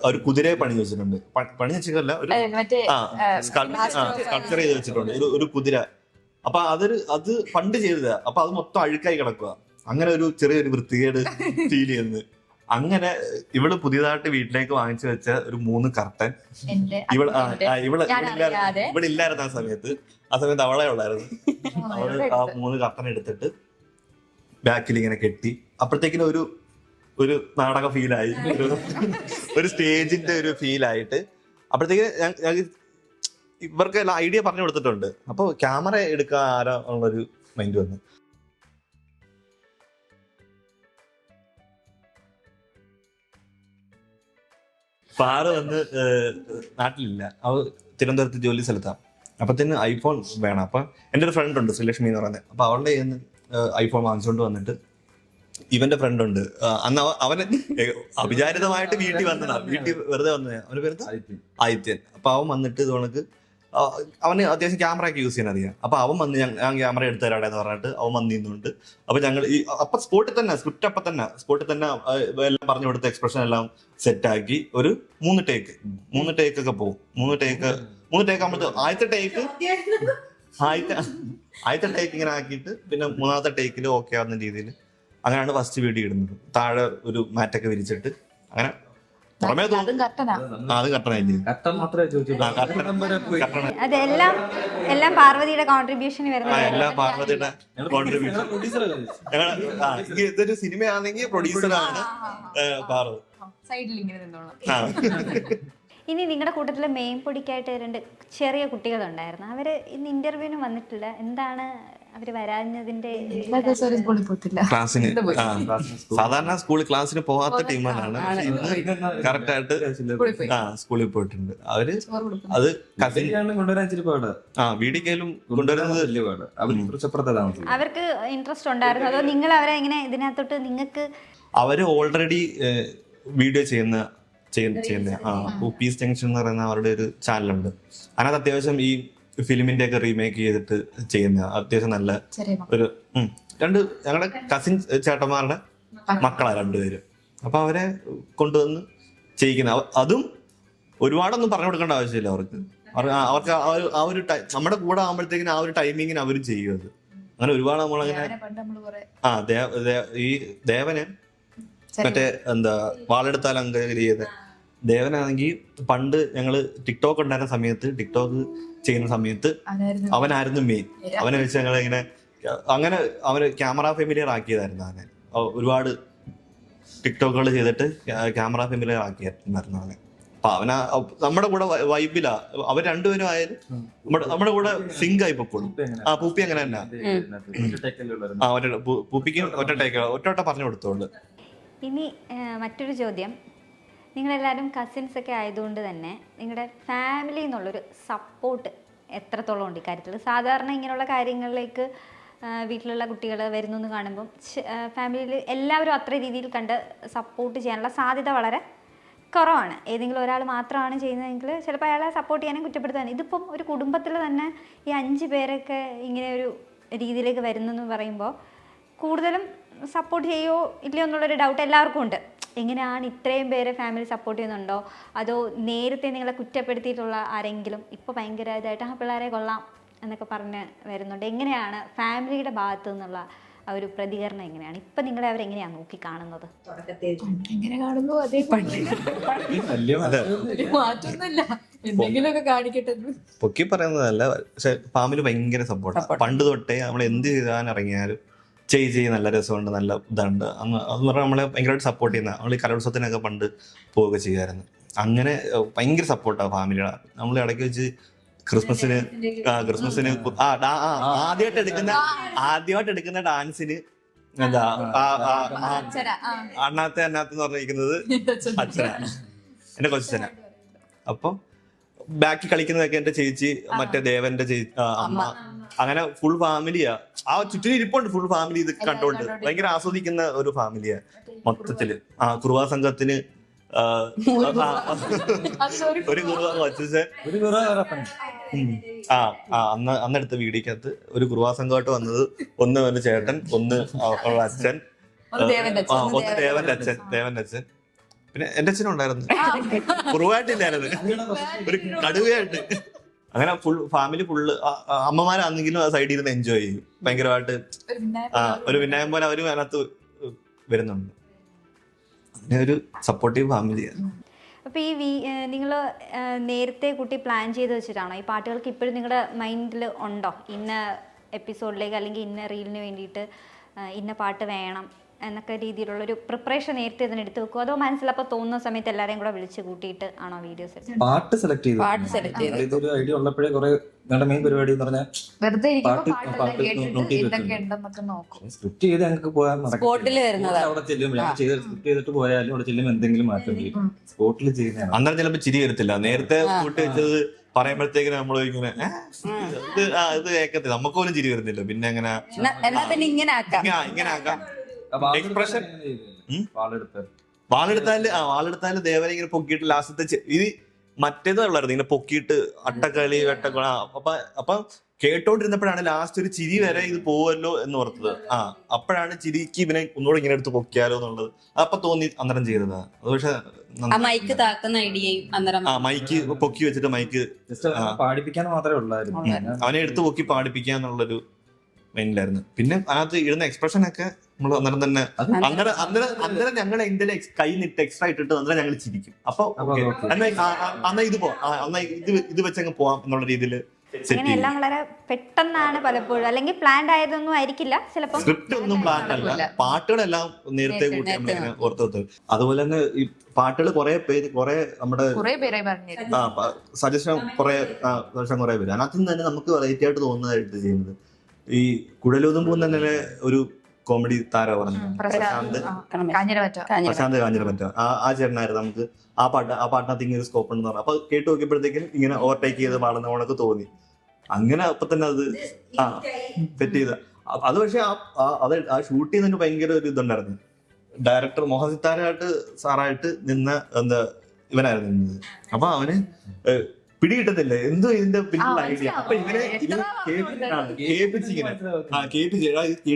ഒരു കുതിരയെ പണി വെച്ചിട്ടുണ്ട്. പണി വെച്ചിട്ടല്ല, ഒരു സ്കൾപ്ചർ ചെയ്ത് വെച്ചിട്ടുണ്ട് ഒരു കുതിര. അപ്പൊ അത് പണ്ട് ചെയ്തതാ. അപ്പൊ അത് മൊത്തം അഴുക്കായി കിടക്കുക. അങ്ങനെ ഒരു ചെറിയൊരു വൃത്തികേട് ഫീൽ ചെയ്യുന്നത്. അങ്ങനെ ഇവള് പുതിയതായിട്ട് വീട്ടിലേക്ക് വാങ്ങിച്ചു വെച്ച ഒരു 3 കർട്ടൻ എന്റെ ഇവളില്ലായിരുന്നു ആ സമയത്ത് അവളെ ഉള്ളായിരുന്നു. അവള് ആ 3 കർട്ടൻ എടുത്തിട്ട് ബാക്കിൽ ഇങ്ങനെ കെട്ടി. അപ്പോഴത്തേക്കിനും ഒരു നാടക ഫീലായി, ഒരു സ്റ്റേജിന്റെ ഒരു ഫീലായിട്ട്. അപ്പോഴത്തേക്ക് ഇവർക്ക് എല്ലാം ഐഡിയ പറഞ്ഞു കൊടുത്തിട്ടുണ്ട്. അപ്പൊ ക്യാമറ എടുക്കാൻ ആരോ ഉള്ളൊരു മൈൻഡ് വന്നു. പാറ വന്ന് നാട്ടിലില്ല, അവ തിരുവനന്തപുരത്ത് ജോലി സ്ഥലത്താണ്. അപ്പത്തിന് ഐഫോൺ വേണം. അപ്പൊ എൻ്റെ ഒരു ഫ്രണ്ട് ഉണ്ട് ശ്രീലക്ഷ്മി എന്ന് പറയുന്നത്. അപ്പൊ അവളുടെ കയ്യിൽ നിന്ന് ഐഫോൺ വാങ്ങിച്ചുകൊണ്ട് വന്നിട്ട് ഇവന്റെ ഫ്രണ്ട് ഉണ്ട്. അന്ന് അവന് അവിചാരിതമായിട്ട് വീട്ടിൽ വന്നതാ, വീട്ടിൽ വെറുതെ വന്നതാ. അവന്റെ പേര് ആദിത്യൻ. അപ്പൊ അവൻ വന്നിട്ട് ഇതുകൊണ്ട് അവന് അത്യാവശ്യം ക്യാമറ ഒക്കെ യൂസ് ചെയ്യാൻ അറിയാം. അപ്പൊ അവൻ വന്ന് ഞാൻ ക്യാമറ എടുത്തു തരാടെന്ന് പറഞ്ഞിട്ട് അവൻ വന്നിരുന്നുണ്ട്. അപ്പൊ ഞങ്ങൾ അപ്പൊ സ്പോട്ടിൽ തന്നെ സ്ക്രിപ്റ്റ് സ്പോട്ടിൽ തന്നെ എല്ലാം പറഞ്ഞു കൊടുത്ത എക്സ്പ്രഷൻ എല്ലാം സെറ്റാക്കി ഒരു 3 ടേക്ക് ഒക്കെ പോകും. 3 ടേക്ക് ആകുമ്പോഴത്തെ ആദ്യത്തെ ടേക്ക് ഇങ്ങനെ ആക്കിയിട്ട് പിന്നെ 3ാമത്തെ ടേക്കിൽ ഓക്കെ ആവുന്ന രീതിയിൽ അങ്ങനെയാണ് ഫസ്റ്റ് വീഡിയോ ഇടുന്നത്. താഴെ ഒരു മാറ്റൊക്കെ വിരിച്ചിട്ട് അങ്ങനെ പുറമേ അത് കട്ടനായില്ലേ? അതെല്ലാം പാർവതിയുടെ കോൺട്രിബ്യൂഷൻ വരുന്നത്. എല്ലാം പാർവതിയുടെ കോൺട്രിബ്യൂഷൻ. ഇതൊരു സിനിമയാണെങ്കിൽ പ്രൊഡ്യൂസറാണ് പാർവതി. സൈഡിൽ ഇങ്ങനെ നിന്നോളാം. ഇനി നിങ്ങളുടെ കൂട്ടത്തില് മെയിൻ പൊടിക്കായിട്ട് 2 ചെറിയ കുട്ടികളുണ്ടായിരുന്നു. അവര് ഇന്ന് ഇന്റർവ്യൂവിന് വന്നിട്ടില്ല. എന്താണ് അവര് വരാഞ്ഞതിന്റെ? ക്ലാസ്സിന് സാധാരണ ക്ലാസ്സിന് പോകാത്ത ടീമാണ്. കറക്റ്റ് ആയിട്ട് സ്കൂളിൽ പോയിട്ടുണ്ട്. അവര് അത് വീഡിയോയിലും കൊണ്ടുവരുന്നത് അവർക്ക് ഇൻട്രസ്റ്റ് ഉണ്ടായിരുന്നു. അതോ നിങ്ങൾ അവരെ എങ്ങനെ ഇതിനകത്തോട്ട് നിങ്ങൾക്ക്? അവര് ഓൾറെഡി വീഡിയോ ചെയ്യുന്ന പീസ് ജംഗ്ഷൻ എന്ന് പറയുന്ന അവരുടെ ഒരു ചാനലുണ്ട്. അതിനകത്ത് അത്യാവശ്യം ഈ ഫിലിമിന്റെ ഒക്കെ റീമേക്ക് ചെയ്തിട്ട് ചെയ്യുന്ന അത്യാവശ്യം നല്ല ഒരു 2 ഞങ്ങളുടെ കസിൻ ചേട്ടന്മാരുടെ മക്കളാ 2 പേരും. അപ്പൊ അവരെ കൊണ്ടുവന്ന് ചെയ്യിക്കുന്ന അതും ഒരുപാടൊന്നും പറഞ്ഞു കൊടുക്കേണ്ട ആവശ്യമില്ല അവർക്ക്. ആ ഒരു നമ്മുടെ കൂടെ ആകുമ്പോഴത്തേക്കിനും ആ ഒരു ടൈമിങ്ങിന് അവരും ചെയ്യും അത്. അങ്ങനെ ഒരുപാട് നമ്മളങ്ങനെ ഈ ദേവന് മറ്റേ വാളെടുത്താൽ അങ്കരി ചെയ്ത ദേവനാണെങ്കിൽ പണ്ട് ഞങ്ങള് ടിക്ടോക്ക് ഉണ്ടായിരുന്ന സമയത്ത് ചെയ്യുന്ന സമയത്ത് അവനായിരുന്നു മെയിൻ. അവനെ വെച്ച് ഞങ്ങൾ ഇങ്ങനെ അങ്ങനെ അവന് ക്യാമറ ഫെമിലിയർ ആക്കിയതായിരുന്നു. അവനെ ഒരുപാട് ടിക്ടോക്കുകൾ ചെയ്തിട്ട് ക്യാമറ ഫെമിലിയർ ആക്കിയായിരുന്നു അവനെ. അപ്പൊ അവനാ നമ്മുടെ കൂടെ വൈബിലാ. അവർ 2 പേരും ആയാലും നമ്മുടെ കൂടെ സിങ്ക് ആയി പൊക്കോളും. പൂപ്പി അങ്ങനെ തന്നെ. പൂപ്പിക്ക് ഒറ്റ പറഞ്ഞു കൊടുത്തോളൂ. ഇനി മറ്റൊരു ചോദ്യം. നിങ്ങളെല്ലാവരും കസിൻസ് ഒക്കെ ആയതുകൊണ്ട് തന്നെ നിങ്ങളുടെ ഫാമിലി എന്നുള്ളൊരു സപ്പോർട്ട് എത്രത്തോളം ഉണ്ട് ഇക്കാര്യത്തിൽ? സാധാരണ ഇങ്ങനെയുള്ള കാര്യങ്ങളിലേക്ക് വീട്ടിലുള്ള കുട്ടികൾ വരുന്നു എന്ന് കാണുമ്പം ഫാമിലിയിൽ എല്ലാവരും അത്ര രീതിയിൽ കണ്ട് സപ്പോർട്ട് ചെയ്യാനുള്ള സാധ്യത വളരെ കുറവാണ്. ഏതെങ്കിലും ഒരാൾ മാത്രമാണ് ചെയ്യുന്നതെങ്കിൽ ചിലപ്പോൾ അയാളെ സപ്പോർട്ട് ചെയ്യാനും കുറ്റപ്പെടുത്താനും. ഇതിപ്പം ഒരു കുടുംബത്തിൽ തന്നെ ഈ 5 പേരൊക്കെ ഇങ്ങനെ ഒരു രീതിയിലേക്ക് വരുന്നെന്ന് പറയുമ്പോൾ കൂടുതലും സപ്പോർട്ട് ചെയ്യുമോ ഇല്ലയോ എന്നുള്ളൊരു ഡൗട്ട് എല്ലാവർക്കും ഉണ്ട്. എങ്ങനെയാണ് ഇത്രയും പേര് ഫാമിലി സപ്പോർട്ട് ചെയ്യുന്നുണ്ടോ? അതോ നേരത്തെ നിങ്ങളെ കുറ്റപ്പെടുത്തിയിട്ടുള്ള ആരെങ്കിലും ഇപ്പോൾ ഭയങ്കര ഇതായിട്ട് പിള്ളേരെ കൊള്ളാം എന്നൊക്കെ പറഞ്ഞ് വരുന്നുണ്ട്? എങ്ങനെയാണ് ഫാമിലിയുടെ ഭാഗത്തു നിന്നുള്ള ആ ഒരു പ്രതികരണം? എങ്ങനെയാണ് ഇപ്പം നിങ്ങളെ അവരെങ്ങനെയാണ് നോക്കി കാണുന്നത്? എങ്ങനെ കാണുന്നു അതേ മാറ്റൊന്നുമില്ല, എന്തെങ്കിലുമൊക്കെ കാണിക്കട്ടെ. പൊക്കി പറയുന്നതല്ല, പക്ഷെ ഫാമിലി ഭയങ്കര സപ്പോർട്ടാണ്. പണ്ട് തൊട്ടേ നമ്മൾ എന്ത് ചെയ്താൻ ഇറങ്ങിയാലും ചെയ്ത് നല്ല രസമുണ്ട്, നല്ല ഇതുണ്ട് അതെന്ന് പറഞ്ഞാൽ നമ്മളെ ഭയങ്കരമായിട്ട് സപ്പോർട്ട് ചെയ്യുന്ന. നമ്മൾ ഈ കലോത്സവത്തിനൊക്കെ പണ്ട് പോവുക ചെയ്യുമായിരുന്നു. അങ്ങനെ ഭയങ്കര സപ്പോർട്ടാണ് ഫാമിലിയുടെ. നമ്മൾ ഇടയ്ക്ക് വെച്ച് ക്രിസ്മസിന് ആദ്യമായിട്ട് എടുക്കുന്ന ഡാൻസിന് അണ്ണാത്തെ എന്ന് പറഞ്ഞിരിക്കുന്നത് അച്ഛനാണ്, എന്റെ കൊച്ചച്ഛനാ. അപ്പം ബാക്കി കളിക്കുന്നതൊക്കെ എന്റെ ചേച്ചി, മറ്റേ ദേവന്റെ അമ്മ, അങ്ങനെ ഫുൾ ഫാമിലിയാ. ആ ചുറ്റിനും ഇരിപ്പുണ്ട് ഫുൾ ഫാമിലി. ഇത് കണ്ടോണ്ട് ഭയങ്കര ആസ്വദിക്കുന്ന ഒരു ഫാമിലിയാ മൊത്തത്തില്. കുറുവാ സംഘത്തിന് ഒരു അന്നെടുത്ത വീഡിയോക്കകത്ത് ഒരു കുറുവാ സംഘമായിട്ട് വന്നത് ഒന്ന് ഒരു ചേട്ടൻ, ഒന്ന് അച്ഛൻ, ഒന്ന് ദേവന്റെ അച്ഛൻ, പിന്നെ എന്റെ അച്ഛനും ഉണ്ടായിരുന്നു. കുറുവായിട്ടില്ലായിരുന്നു, ഒരു കടുവയായിട്ട്. അങ്ങനെ ഫുൾ ഫാമിലി ഫുള്ള് അമ്മമാരാണെങ്കിലും ആ സൈഡിൽ ഇരുന്ന് എൻജോയ് ചെയ്യും ഭയങ്കരമായിട്ട്. ഒരു വിനായം പോലെ അവരും അതിനകത്ത് വരുന്നുണ്ട്. അങ്ങനെ ഒരു സപ്പോർട്ടീവ് ഫാമിലിയാണ്. അപ്പോൾ ഈ നിങ്ങൾ നേരത്തെ കുട്ടി പ്ലാൻ ചെയ്ത് വെച്ചിട്ടാണോ ഈ പാട്ടുകൾക്ക് ഇപ്പോഴും നിങ്ങളുടെ മൈൻഡിൽ ഉണ്ടോ? ഇന്ന എപ്പിസോഡിലേക്ക് അല്ലെങ്കിൽ ഇന്ന റീലിന് വേണ്ടിയിട്ട് ഇന്ന പാട്ട് വേണം എന്നൊക്കെ രീതിയിലുള്ളൊരു പ്രിപ്പറേഷൻ നേരത്തെ ഇതിന് എടുത്ത് വെക്കുമോ, അതോ മനസ്സിലപ്പോൾ തോന്നുന്ന സമയത്ത് എല്ലാവരെയും കൂടെ വിളിച്ച് കൂട്ടിയിട്ട് ആണോ വീഡിയോസ്? പാട്ട് സെലക്ട് ചെയ്തു. ഇതൊരു ഐഡിയ ഉള്ളപ്പോഴേ കുറെ ഞങ്ങളുടെ മെയിൻ പരിപാടി എന്ന് പറഞ്ഞാൽ വെറുതെ ഇരിക്കുമ്പോ പാട്ട് പാട്ടെല്ലാം കേട്ടിട്ട് നോട്ട് ചെയ്ത് എന്തൊക്കെ ഉണ്ടെന്നൊക്കെ നോക്കും. സ്ക്രിപ്റ്റ് ചെയ്ത് ഞങ്ങൾക്ക് പോയാൽ സ്പോട്ടിൽ വരുന്നതാ. അവിടെ ചെല്ലും ഞങ്ങൾ ചെയ്ത് സ്ക്രിപ്റ്റ് ചെയ്തിട്ട് പോയാലും അവിടെ ചെല്ലുമ്പോൾ എന്തെങ്കിലും മാറ്റം ചെയ്യും. സ്പോട്ടിൽ ചെയ്യുന്നതാണ്. അന്നേരം ചിലപ്പോൾ ചിരി വരത്തില്ല. നേരത്തെ കൂട്ടി വെച്ചത് പറയുമ്പോഴത്തേക്കിന് നമ്മൾ ഇങ്ങനെ ഇത് കേൾക്കത്തില്ല, നമുക്ക് പോലും ചിരി വരുന്നില്ല. പിന്നെ അങ്ങനെ എന്നാ പിന്നെ ഇങ്ങനെ ആക്കാം. ഇങ്ങനെ ആക്കാം. എക്സ്പ്രഷൻ വാളെടുത്ത് വാളെടുത്താല് ദേവനെ ഇങ്ങനെ പൊക്കിയിട്ട് ലാസ്റ്റത്തെ ഇത് മറ്റേതേ ഉള്ളായിരുന്നു, ഇങ്ങനെ പൊക്കിയിട്ട് അട്ടക്കളി വെട്ടക്കള. അപ്പൊ കേട്ടോണ്ടിരുന്നപ്പോഴാണ് ലാസ്റ്റ് ഒരു ചിരി വരെ ഇത് പോവല്ലോ എന്ന് ഓർത്തത്. അപ്പോഴാണ് ചിരിക്ക് ഇവനെ ഒന്നുകൂടെ ഇങ്ങനെ എടുത്ത് പൊക്കിയാലോ എന്നുള്ളത് അപ്പൊ തോന്നി അന്നേരം ചെയ്തതാ. അത് പക്ഷെ മൈക്ക് താക്കുന്ന ഐഡിയയും അന്നേരം മൈക്ക് പൊക്കി വെച്ചിട്ട് മൈക്ക് പാടിപ്പിക്കാൻ മാത്രമേ ഉള്ളായിരുന്നു. അവനെ എടുത്ത് പൊക്കി പാടിപ്പിക്കാന്നുള്ളൊരു മൈൻഡിലായിരുന്നു. പിന്നെ അതിനകത്ത് ഇടുന്ന എക്സ്പ്രഷൻ ഒക്കെ നമ്മൾ അന്നേരം തന്നെ അന്നേരം ഞങ്ങൾ എന്റെ കൈ നിട്ട് എക്സ്ട്രാ ഇട്ടിട്ട് അന്നേരം ഞങ്ങൾ ചിരിക്കും. അപ്പൊ അന്നാ ഇത് ഇത് വെച്ചങ്ങ് പോവാം എന്നുള്ള രീതിയിൽ ഇങ്ങനെ എല്ലാം വളരെ പെട്ടെന്നാണ് പലപ്പോഴും, അല്ലെങ്കിൽ പ്ലാൻഡ് ആയതൊന്നും ആയിരിക്കില്ല ചിലപ്പോൾ. സ്ക്രിപ്റ്റ് ഒന്നും പ്ലാൻ അല്ല, പാട്ടുകളെല്ലാം നേരത്തെ കൂട്ടി നമ്മളിങ്ങനെ ഓർത്ത്. അതുപോലെ തന്നെ ഈ പാട്ടുകൾ കുറെ നമ്മുടെ സജഷൻ കുറെ വരും. അതിനകത്ത് നിന്ന് തന്നെ നമുക്ക് വെറൈറ്റി ആയിട്ട് തോന്നുന്നതായിട്ട് ചെയ്യുന്നത് ഈ കുഴലൂതുമ്പോൾ തന്നെ ഒരു കോമഡി താരം പറഞ്ഞു പ്രശാന്ത് കാഞ്ഞിരമറ്റ. ആ ചേട്ടനായിരുന്നു നമുക്ക് ആ പാട്ടിനകത്ത് ഇങ്ങനെ ഒരു സ്കോപ്പ് ഉണ്ടെന്ന് പറഞ്ഞു. അപ്പൊ കേട്ട് നോക്കിയപ്പോഴത്തേക്കും ഇങ്ങനെ ഓവർടേക്ക് ചെയ്ത് പാടുന്ന ഓണക്ക് തോന്നി. അങ്ങനെ അപ്പൊ തന്നെ അത് സെറ്റ് ചെയ്ത അത്. പക്ഷെ ആ ഷൂട്ട് ചെയ്യുന്നതിന് ഭയങ്കര ഒരു ഇതുണ്ടായിരുന്നു. ഡയറക്ടർ മോഹൻ സിത്താരായിട്ട് സാറായിട്ട് നിന്ന ഇവനായിരുന്നു നിന്നത്. അപ്പൊ അവന് പിടികിട്ടത്തില്ല എന്തോ ഇതിന്റെ പിന്നിലുള്ള ഐഡിയ. അപ്പൊ ഇവനെ കേൾപ്പിച്ചിങ്ങനെ കേട്ട്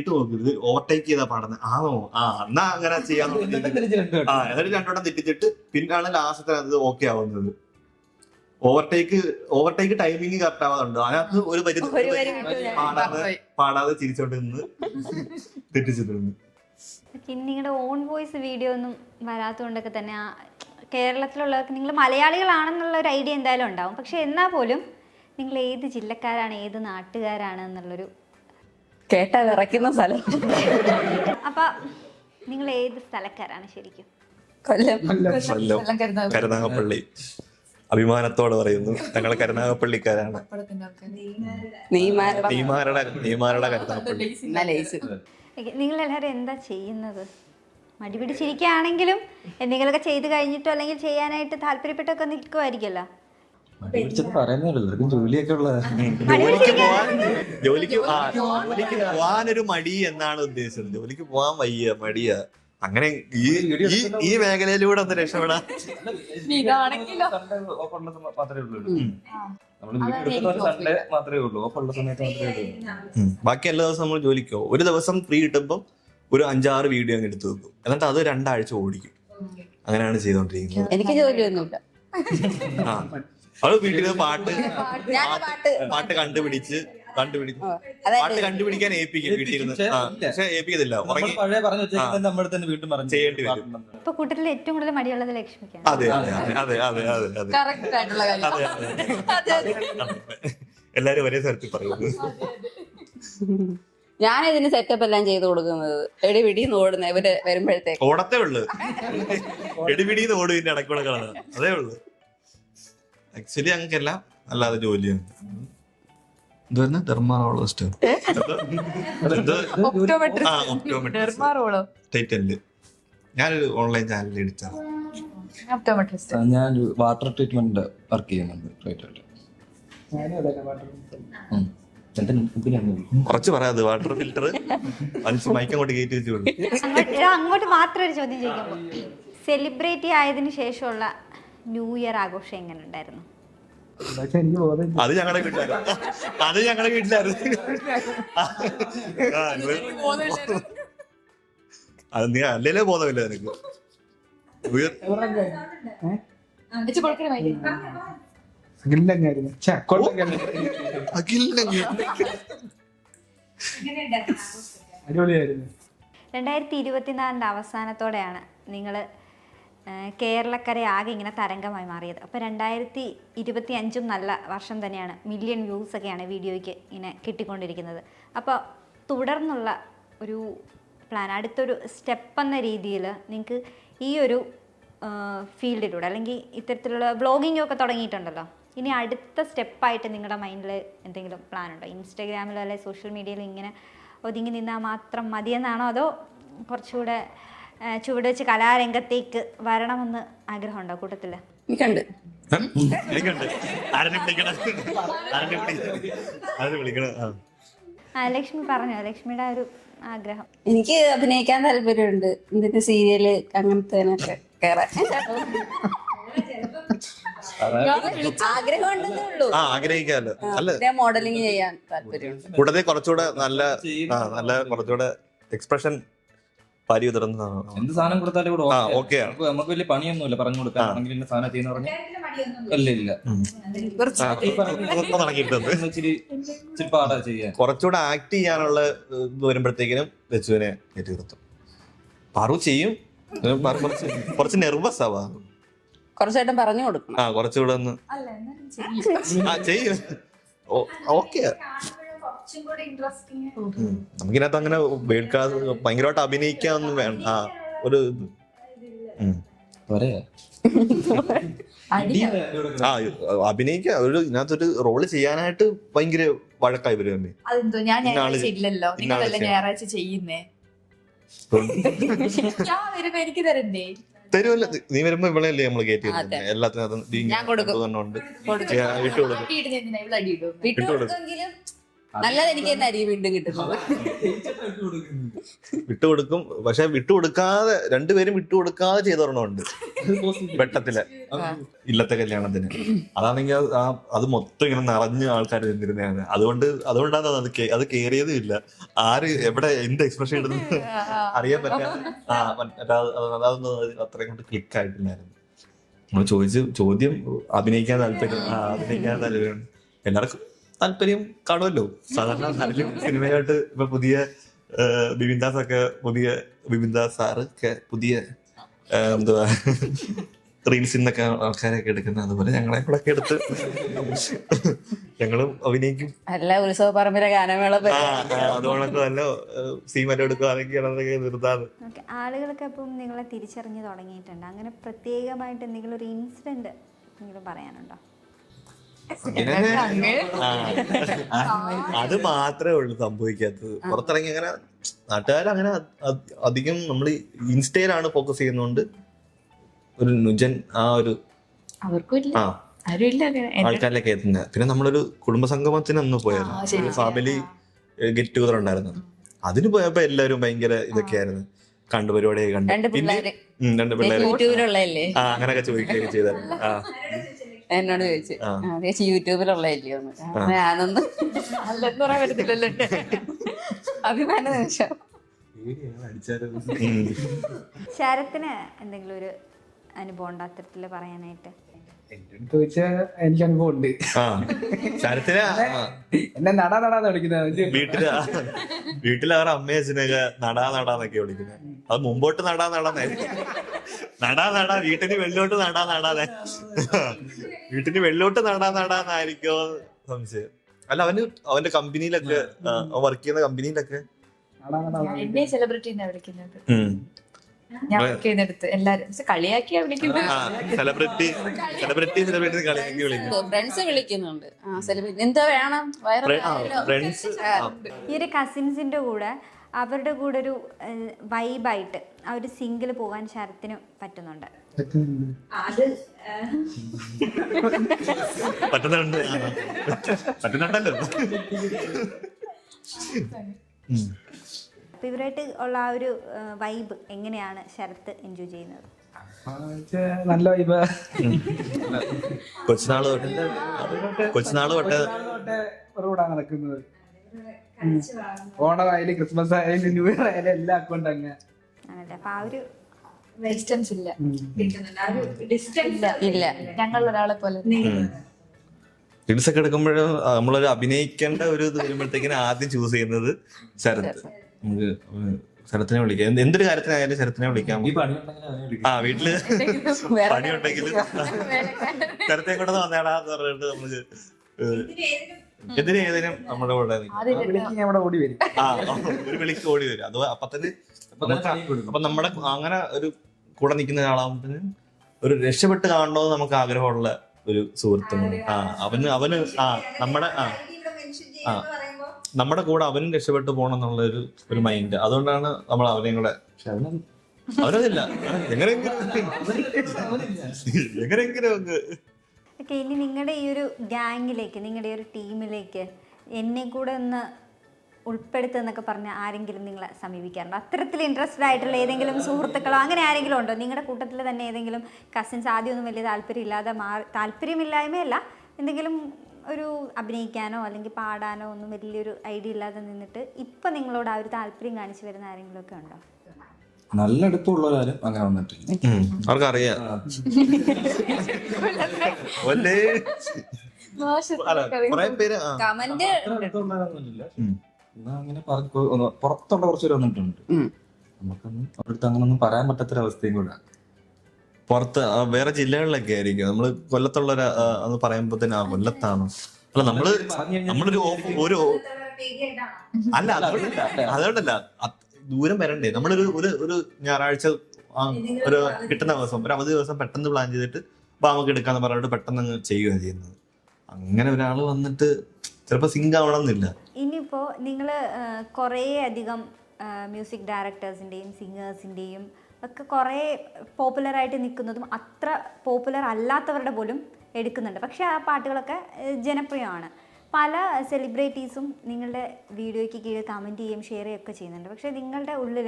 നോക്കരുത്, ഓവർടേക്ക് ചെയ്താ പാടുന്നത്. എന്നാ അങ്ങനെ ചെയ്യാന്ന് എന്നിട്ട് രണ്ടോട്ടം തെറ്റിച്ചിട്ട് പിന്നാണ് ലാസ്റ്റത്തെ അത് ഓക്കെ ആവുന്നത്. ഓവർടേക്ക് ടൈമിങ് കറക്റ്റ് ആവാറുണ്ട്. അതിനകത്ത് ഒരു പാടാതെ ചിരിച്ചോണ്ട് നിന്ന് തെറ്റിച്ചിട്ടുണ്ട്. നിങ്ങളുടെ ഓൺ വോയിസ് വീഡിയോ ഒന്നും വരാത്തതുകൊണ്ടൊക്കെ തന്നെ കേരളത്തിലുള്ളവർക്ക് നിങ്ങൾ മലയാളികളാണെന്നുള്ള ഒരു ഐഡിയ എന്തായാലും ഉണ്ടാവും. പക്ഷെ എന്നാൽ പോലും നിങ്ങൾ ഏത് ജില്ലക്കാരാണ് ഏത് നാട്ടുകാരാണ് എന്നുള്ളൊരു കേട്ടാ വിറയ്ക്കുന്ന സ്ഥലം. അപ്പൊ നിങ്ങൾ ഏത് സ്ഥലക്കാരാണ് ശരിക്കും? കൊല്ലം. കരുനാഗപ്പള്ളി. അഭിമാനത്തോടെ പറയുന്നു, ഞങ്ങൾ കരുനാഗപ്പള്ളിക്കാരാണ്. നീമാരുടെ കരുനാഗപ്പള്ളി. നിങ്ങൾ എല്ലാവരും എന്താ ചെയ്യുന്നത്? മടി പിടിച്ചിരിക്കുകയാണെങ്കിലും എന്തെങ്കിലുമൊക്കെ ചെയ്ത് കഴിഞ്ഞിട്ടോ അല്ലെങ്കിൽ ചെയ്യാനായിട്ട് താല്പര്യപ്പെട്ടൊക്കെ നിൽക്കുമായിരിക്കല്ലോ. ജോലിക്ക് പോവാനൊരു മടി എന്നാണ് ഉദ്ദേശിച്ചത്. ജോലിക്ക് പോവാൻ മടിയാ. അങ്ങനെ ഈ മേഖലയിലൂടെ ഒന്ന് രക്ഷപ്പെടാൻ ബാക്കി എല്ലാ ദിവസവും നമ്മൾ ജോലിക്കോ ഒരു ദിവസം ഫ്രീ കിട്ടുമ്പോൾ ഒരു 5-6 വീഡിയോ അങ്ങ് എടുത്തു വെക്കും. എന്നിട്ട് അത് 2 ആഴ്ച ഓടിക്കും. അങ്ങനെയാണ് ചെയ്തോണ്ടിരിക്കുന്നത്. എനിക്ക് ജോലിയൊന്നുമില്ല. അത് വീട്ടിൽ പാട്ട് കണ്ടുപിടിക്കാൻ ഏൽപ്പിക്കും വീട്ടിലിരുന്ന്. പക്ഷെ ഏൽപ്പിക്കത്തില്ല, ചെയ്യേണ്ടി വരും. ഇപ്പൊ കൂട്ടത്തിൽ ഏറ്റവും കൂടുതൽ മടിയുള്ളത് ലക്ഷ്മിക്കാണ്. അതെ. എല്ലാരും ഒരേ സ്ഥലത്ത് പറയുന്നു. ഞാൻ ഇതിന് സെറ്റപ്പ് എല്ലാം ചെയ്ത് കൊടുക്കുന്നത്. എടിപിടി ഓടുന്ന ഇവര് വരുമ്പോഴത്തേക്ക് ഓടത്തേ ഉള്ളു. എടിപിടിന്ന് ഓടും ഇതിന്റെ ഇടയ്ക്കൂടെ കാണുക, അതേ ഉള്ളു. ആക്ച്വലി ഞങ്ങൾക്കെല്ലാം അല്ലാതെ ജോലിയാണ്. എന്തായിരുന്നു ഡെർമാറോളജിസ്റ്റ് ടൈറ്റനില് ഞാനൊരു ഓൺലൈൻ ചാനൽ എഡിറ്ററാണ്. ഞാനൊരു വാട്ടർ ട്രീറ്റ്മെന്റ് വർക്ക് ചെയ്യുന്നുണ്ട്. കുറച്ച് പറയാതെ വാട്ടർ ഫിൽറ്റർ മൈക്കങ്ങോട്ട് കയറ്റി വെച്ചു. അങ്ങോട്ട് മാത്രം ഒരു ചോദ്യം ചോദിക്കുമ്പോൾ സെലിബ്രിറ്റി ആയതിനു ശേഷമുള്ള ന്യൂ ഇയർ ആഘോഷം എങ്ങനെ ഉണ്ടായിരുന്നു? അത് ഞങ്ങളുടെ വീട്ടിലായിരുന്നു. അത് നീ അല്ലേ ബോധമില്ല നിനക്ക്. അടിപൊളിയായിരുന്നു. 2024 അവസാനത്തോടെയാണ് നിങ്ങൾ കേരളക്കരെ ആകെ ഇങ്ങനെ തരംഗമായി മാറിയത്. അപ്പോൾ 2025 നല്ല വർഷം തന്നെയാണ്. മില്യൺ വ്യൂസൊക്കെയാണ് വീഡിയോയ്ക്ക് ഇങ്ങനെ കിട്ടിക്കൊണ്ടിരിക്കുന്നത്. അപ്പോൾ തുടർന്നുള്ള ഒരു പ്ലാൻ, അടുത്തൊരു സ്റ്റെപ്പ് എന്ന രീതിയിൽ നിങ്ങൾക്ക് ഈ ഒരു ഫീൽഡിലൂടെ അല്ലെങ്കിൽ ഇത്തരത്തിലുള്ള വ്ളോഗിംഗ് ഒക്കെ തുടങ്ങിയിട്ടുണ്ടല്ലോ, ഇനി അടുത്ത സ്റ്റെപ്പായിട്ട് നിങ്ങളുടെ മൈൻഡിൽ എന്തെങ്കിലും പ്ലാൻ ഉണ്ടോ? ഇൻസ്റ്റാഗ്രാമിലോ അല്ലെങ്കിൽ സോഷ്യൽ മീഡിയയിൽ ഇങ്ങനെ ഒതുങ്ങി നിന്നാൽ മാത്രം മതിയെന്നാണോ, അതോ കുറച്ചുകൂടെ ചുവട് വെച്ച് കലാരംഗത്തേക്ക് വരണമെന്ന് ആഗ്രഹമുണ്ടോ കൂട്ടത്തിൽ? എനിക്കുണ്ട്. ലക്ഷ്മി പറഞ്ഞോ, ലക്ഷ്മിയുടെ ഒരു ആഗ്രഹം. എനിക്ക് അഭിനയിക്കാൻ താല്പര്യമുണ്ട്. എന്തിന്റെ സീരിയല് അങ്ങനത്തേനൊക്കെ കേറാൻ ആഗ്രഹം ഉണ്ടെന്നേ ഉള്ളൂ. ആഗ്രഹിക്കാമല്ലോ. അല്ല, മോഡലിംഗ് ചെയ്യാൻ താല്പര്യമുണ്ട്. കൂടാതെ കുറച്ചുകൂടെ നല്ല കുറച്ചുകൂടെ എക്സ്പ്രഷൻ പാരി ഉതിർന്നതാണ്. എന്ത് സാധനം കൊടുത്താലും കൂടെ ഓക്കെ. നമുക്ക് വലിയ പണിയൊന്നുമില്ല പറഞ്ഞു കൊടുക്കാണെങ്കിൽ ഇന്ന സാധനം ചെയ്യുന്ന പറഞ്ഞാൽ ഇല്ല ഇച്ചിരി പാടാ ചെയ്യാൻ. കുറച്ചുകൂടെ ആക്ട് ചെയ്യാനുള്ള ഇത് വരുമ്പോഴത്തേക്കിനും ലച്ചുവിനെ ഏറ്റു നിർത്തും. പാറു ചെയ്യും, കുറച്ച് നെർവസ് ആവാ. കുറച്ചായിട്ടും പറഞ്ഞു കൊടുക്കണം. കുറച്ചുകൂടെ ഒന്ന് ചെയ്യും. ഓക്കെ. നമുക്കിനകത്ത് അങ്ങനെ ഭയങ്കരമായിട്ട് അഭിനയിക്കാനൊന്നും വേണ്ട. ഒരു അഭിനയിക്കുക, ഒരു ഇതിനകത്തൊരു റോള് ചെയ്യാനായിട്ട് ഭയങ്കര വഴക്കായി വരും. അതെന്തോ ഞാൻ ഇല്ലല്ലോ, നിങ്ങളല്ല ഞായറാഴ്ച ചെയ്യുന്നേ. ഞാൻ വരുമ്പോ എനിക്ക് തരണ്ടേ? തരുമല്ലോ. നീ വരുമ്പോ ഇവളെയല്ലേ നമ്മള് കയറ്റി എല്ലാത്തിനും നല്ലത് എനിക്ക് തന്നെ അരി വീണ്ടും കിട്ടുന്നത്. വിട്ടുകൊടുക്കും. പക്ഷെ വിട്ടുകൊടുക്കാതെ, രണ്ടുപേരും വിട്ടുകൊടുക്കാതെ ചെയ്തോരണമുണ്ട്. വെട്ടത്തില് ഇല്ലത്തെ കല്യാണത്തിന് അതാണെങ്കിൽ അത് മൊത്തം ഇങ്ങനെ നിറഞ്ഞ ആൾക്കാർ നിന്നിരുന്നതാണ്. അതുകൊണ്ടാണ് അത് കേറിയതും ഇല്ല. ആര് എവിടെ എന്ത് എക്സ്പ്രഷൻ ഇടുന്നത് അറിയാൻ പറ്റാതെ അതൊന്നും അത്രയും കൊണ്ട് ക്ലിക്ക് ആയിട്ടില്ലായിരുന്നു. നമ്മൾ ചോദ്യം അഭിനയിക്കാൻ താല്പര്യം എല്ലാവർക്കും താല്പര്യം കാണുമല്ലോ. സാധാരണ ആരെങ്കിലും സിനിമയായിട്ട് ഇപ്പൊ പുതിയ ബിബിൻദാസ് ഒക്കെ, പുതിയ ബിബിൻദാസ് സാറ് ഒക്കെ പുതിയ എന്തുവാ റീൽസിൽ നിന്നൊക്കെ ആൾക്കാരൊക്കെ എടുക്കുന്ന, അതുപോലെ ഞങ്ങളെ കൂടെ ഒക്കെ എടുത്ത് ഞങ്ങളും അഭിനയിക്കും. അല്ല, ഉത്സവ പറമ്പിലെ ഗാനമേള അതുകൊണ്ടൊക്കെ നല്ല സീമല എടുക്കുകയാണെങ്കിൽ അതൊക്കെ നിർത്താതെ. ആളുകളൊക്കെ ഇപ്പം നിങ്ങളെ തിരിച്ചറിഞ്ഞ് തുടങ്ങിയിട്ടുണ്ട്. അങ്ങനെ പ്രത്യേകമായിട്ട് എന്തെങ്കിലും ഒരു ഇൻസിഡന്റ് നിങ്ങൾ പറയാനുണ്ടോ? അത് മാത്രമേ ഉള്ളൂ സംഭവിക്കാത്തത്. പുറത്തിറങ്ങി അങ്ങനെ നാട്ടുകാരങ്ങനെ അധികം നമ്മൾ ഇൻസ്റ്റയിലാണ് ഫോക്കസ് ചെയ്യുന്നതുകൊണ്ട് ഒരു നുജൻ ആൾക്കാരിലേക്ക് എത്തുന്നത്. പിന്നെ നമ്മളൊരു കുടുംബസംഗമത്തിന് ഒന്ന് പോയായിരുന്നു, ഫാമിലി ഗെറ്റ് ടുഗദർ ഉണ്ടായിരുന്നു. അതിന് പോയപ്പോ എല്ലാവരും ഭയങ്കര ഇതൊക്കെയായിരുന്നു. കണ്ടു പരിപാടിയൊക്കെ കണ്ടു. പിന്നെ 2 പിള്ളേര് അങ്ങനെയൊക്കെ ചോദിക്കുകയൊക്കെ ചെയ്തായിരുന്നു. എന്നോട് ചോദിച്ചു യൂട്യൂബിലുള്ളതല്ലയോ? ഞാനൊന്നും അല്ലെന്ന് പറയാൻ പറ്റത്തില്ലല്ലോ. അഭിമാന നിമിഷം. ശരത്തിന് എന്തെങ്കിലും ഒരു അനുഭവം ഉണ്ടോ അത്തരത്തില് പറയാനായിട്ട്? എനിക്ക് അനുഭവം ഉണ്ട്. എന്നെ നടാന്ന് വിളിക്കുന്നത് വീട്ടിൽ അവരുടെ അമ്മയും അച്ഛനൊക്കെ നടാന്നൊക്കെ വിളിക്കുന്നത്. അത് മുമ്പോട്ട് നടാ വീട്ടിന് വെള്ളോട്ട് നടാതെ വീട്ടിന് വെള്ളോട്ട് നടാന്നായിരിക്കോ സംശയം. അല്ല, അവന്റെ കമ്പനിയിലൊക്കെ വർക്ക് ചെയ്യുന്ന കമ്പനിയിലൊക്കെ എന്നെ സെലിബ്രിറ്റി എന്നാ വിളിക്കുന്നത്. ഞാൻ വർക്ക് ചെയ്യുന്നിടത്ത് എല്ലാരും കളിയാക്കിയാ വിളിക്കുന്നത്. ഫ്രണ്ട്സ് വിളിക്കുന്നുണ്ട്. എന്താ വേണം? ഈ ഒരു കസിൻസിന്റെ കൂടെ അവരുടെ കൂടെ ഒരു വൈബായിട്ട് ആ ഒരു സിംഗിൾ പോകാൻ ശരത്തിന് പറ്റുന്നുണ്ട്. പറ്റുന്നുണ്ടല്ലോ. അപ്പൊ ഇവരായിട്ട് ഉള്ള ആ ഒരു വൈബ് എങ്ങനെയാണ് ശരത്ത് എൻജോയ് ചെയ്യുന്നത്? നല്ല വൈബ്. കൊച്ചുനാള് തൊട്ട് റോഡാണ് നടക്കുന്നത്. ഓണമായാലും ക്രിസ്മസ് ആയാലും ന്യൂ ഇയർ ആയാലും എല്ലാ അക്കൗണ്ട് അങ്ങനെ. അപ്പൊ ആ ഒരു ഡിസ്റ്റൻസ് ഇല്ല, ഡിസ്റ്റൻസ് ഇല്ല. ഞങ്ങൾ ഒരാളെ പോലെ റീൽസ് ഒക്കെ എടുക്കുമ്പോഴും നമ്മളൊരു അഭിനയിക്കേണ്ട ഒരു ഇത് വരുമ്പോഴത്തേക്കിനും ആദ്യം ചൂസ് ചെയ്യുന്നത് ശരത്ത്. നമുക്ക് ശരത്തിനെ വിളിക്കാം. എന്തൊരു കാര്യത്തിനായാലും ശരത്തിനെ വിളിക്കാം. ഈ പണിയുണ്ടെങ്കിൽ അവനെ വിളിക്കും. ആ വീട്ടില് പണിയുണ്ടെങ്കിൽ ശരത്തെ കൊണ്ടു വന്നേടാന്ന് പറഞ്ഞിട്ട് നമുക്ക് ഏതിനും നമ്മുടെ കൂടെ നിൽക്കും. വിളിക്ക് അവിടെ ഓടി വരും. ആ ഒരു വിളിക്ക് ഓടി വരും. അത് അപ്പൊ തന്നെ അപ്പൊ തന്നെ പണിയും കൊടുക്കും. അപ്പൊ നമ്മുടെ അങ്ങനെ ഒരു കൂടെ നിൽക്കുന്ന ഒരാളാകുമ്പോൾ ഒരു രക്ഷപ്പെട്ട് കാണണമെന്ന് നമുക്ക് ആഗ്രഹമുള്ള ഒരു സുഹൃത്തുണ്ട്. അവന് നമ്മുടെ കൂടെ അവനും രക്ഷപ്പെട്ടു പോകണം എന്നുള്ള ഒരു മൈൻഡ്. അതുകൊണ്ടാണ് നമ്മൾ അവനെയും കൂടെ. പക്ഷെ അവനതില്ല, എങ്ങനെയെങ്കിലും ഓക്കെ, ഇനി നിങ്ങളുടെ ഈ ഒരു ഗ്യാങ്ങിലേക്ക്, നിങ്ങളുടെ ഈ ഒരു ടീമിലേക്ക് എന്നെ കൂടെ ഒന്ന് ഉൾപ്പെടുത്തുന്നൊക്കെ പറഞ്ഞ ആരെങ്കിലും നിങ്ങളെ സമീപിക്കാറുണ്ടോ? അത്തരത്തിൽ ഇൻട്രസ്റ്റഡ് ആയിട്ടുള്ള ഏതെങ്കിലും സുഹൃത്തുക്കളോ അങ്ങനെ ആരെങ്കിലും ഉണ്ടോ? നിങ്ങളുടെ കൂട്ടത്തിൽ തന്നെ ഏതെങ്കിലും കസിൻസ് ആദ്യമൊന്നും വലിയ താല്പര്യമില്ലാതെ താല്പര്യമില്ലായ്മയല്ല, എന്തെങ്കിലും ഒരു അഭിനയിക്കാനോ അല്ലെങ്കിൽ പാടാനോ ഒന്നും വലിയൊരു ഐഡിയ ഇല്ലാതെ നിന്നിട്ട് ഇപ്പം നിങ്ങളോട് ആ ഒരു താല്പര്യം കാണിച്ചു വരുന്ന ആരെങ്കിലും ഒക്കെ ഉണ്ടോ? നല്ല അടുപ്പമുള്ളവരാരും അങ്ങനെ വന്നിട്ടില്ല. അവർക്കറിയാം. കുറെ പേര് കമന്റ് അടുത്തുള്ളവരൊന്നുമില്ല. എന്നാ അങ്ങനെ പുറത്തുള്ള കുറച്ചുപേര് വന്നിട്ടുണ്ട്. നമുക്കൊന്നും അവരുടെ അങ്ങനൊന്നും പറയാൻ പറ്റാത്തൊരവസ്ഥയും കൂടെ. പുറത്ത് വേറെ ജില്ലകളിലൊക്കെ ആയിരിക്കും. നമ്മള് കൊല്ലത്തുള്ള അത് പറയുമ്പോ തന്നെ കൊല്ലത്താണ്. അല്ല നമ്മളൊരു അല്ല അതുകൊണ്ടല്ല ദൂരം വരണ്ടേ. നമ്മളൊരു ഒരു ഞായറാഴ്ച ഒരു കിട്ടുന്ന ദിവസം, ഒരു അവധി ദിവസം പെട്ടെന്ന് പ്ലാൻ ചെയ്തിട്ട് നമുക്ക് എടുക്കാന്ന് പറഞ്ഞിട്ട് പെട്ടെന്ന് അങ്ങ് ചെയ്യുകയാണ് ചെയ്യുന്നത്. അങ്ങനെ ഒരാൾ വന്നിട്ട് ചിലപ്പോൾ സിങ്ക് ആവണമെന്നില്ല. ഇനിയിപ്പോ നിങ്ങള് കുറേ അധികം മ്യൂസിക് ഡയറക്ടേഴ്സിന്റെയും സിംഗേഴ്സിന്റെയും ഒക്കെ കുറേ പോപ്പുലറായിട്ട് നിൽക്കുന്നതും അത്ര പോപ്പുലർ അല്ലാത്തവരുടെ പോലും എടുക്കുന്നുണ്ട്. പക്ഷേ ആ പാട്ടുകളൊക്കെ ജനപ്രിയമാണ്. പല സെലിബ്രിറ്റീസും നിങ്ങളുടെ വീഡിയോയ്ക്ക് കീഴിൽ കമൻറ്റ് ചെയ്യുകയും ഷെയർ ചെയ്യുകയൊക്കെ ചെയ്യുന്നുണ്ട്. പക്ഷേ നിങ്ങളുടെ ഉള്ളിൽ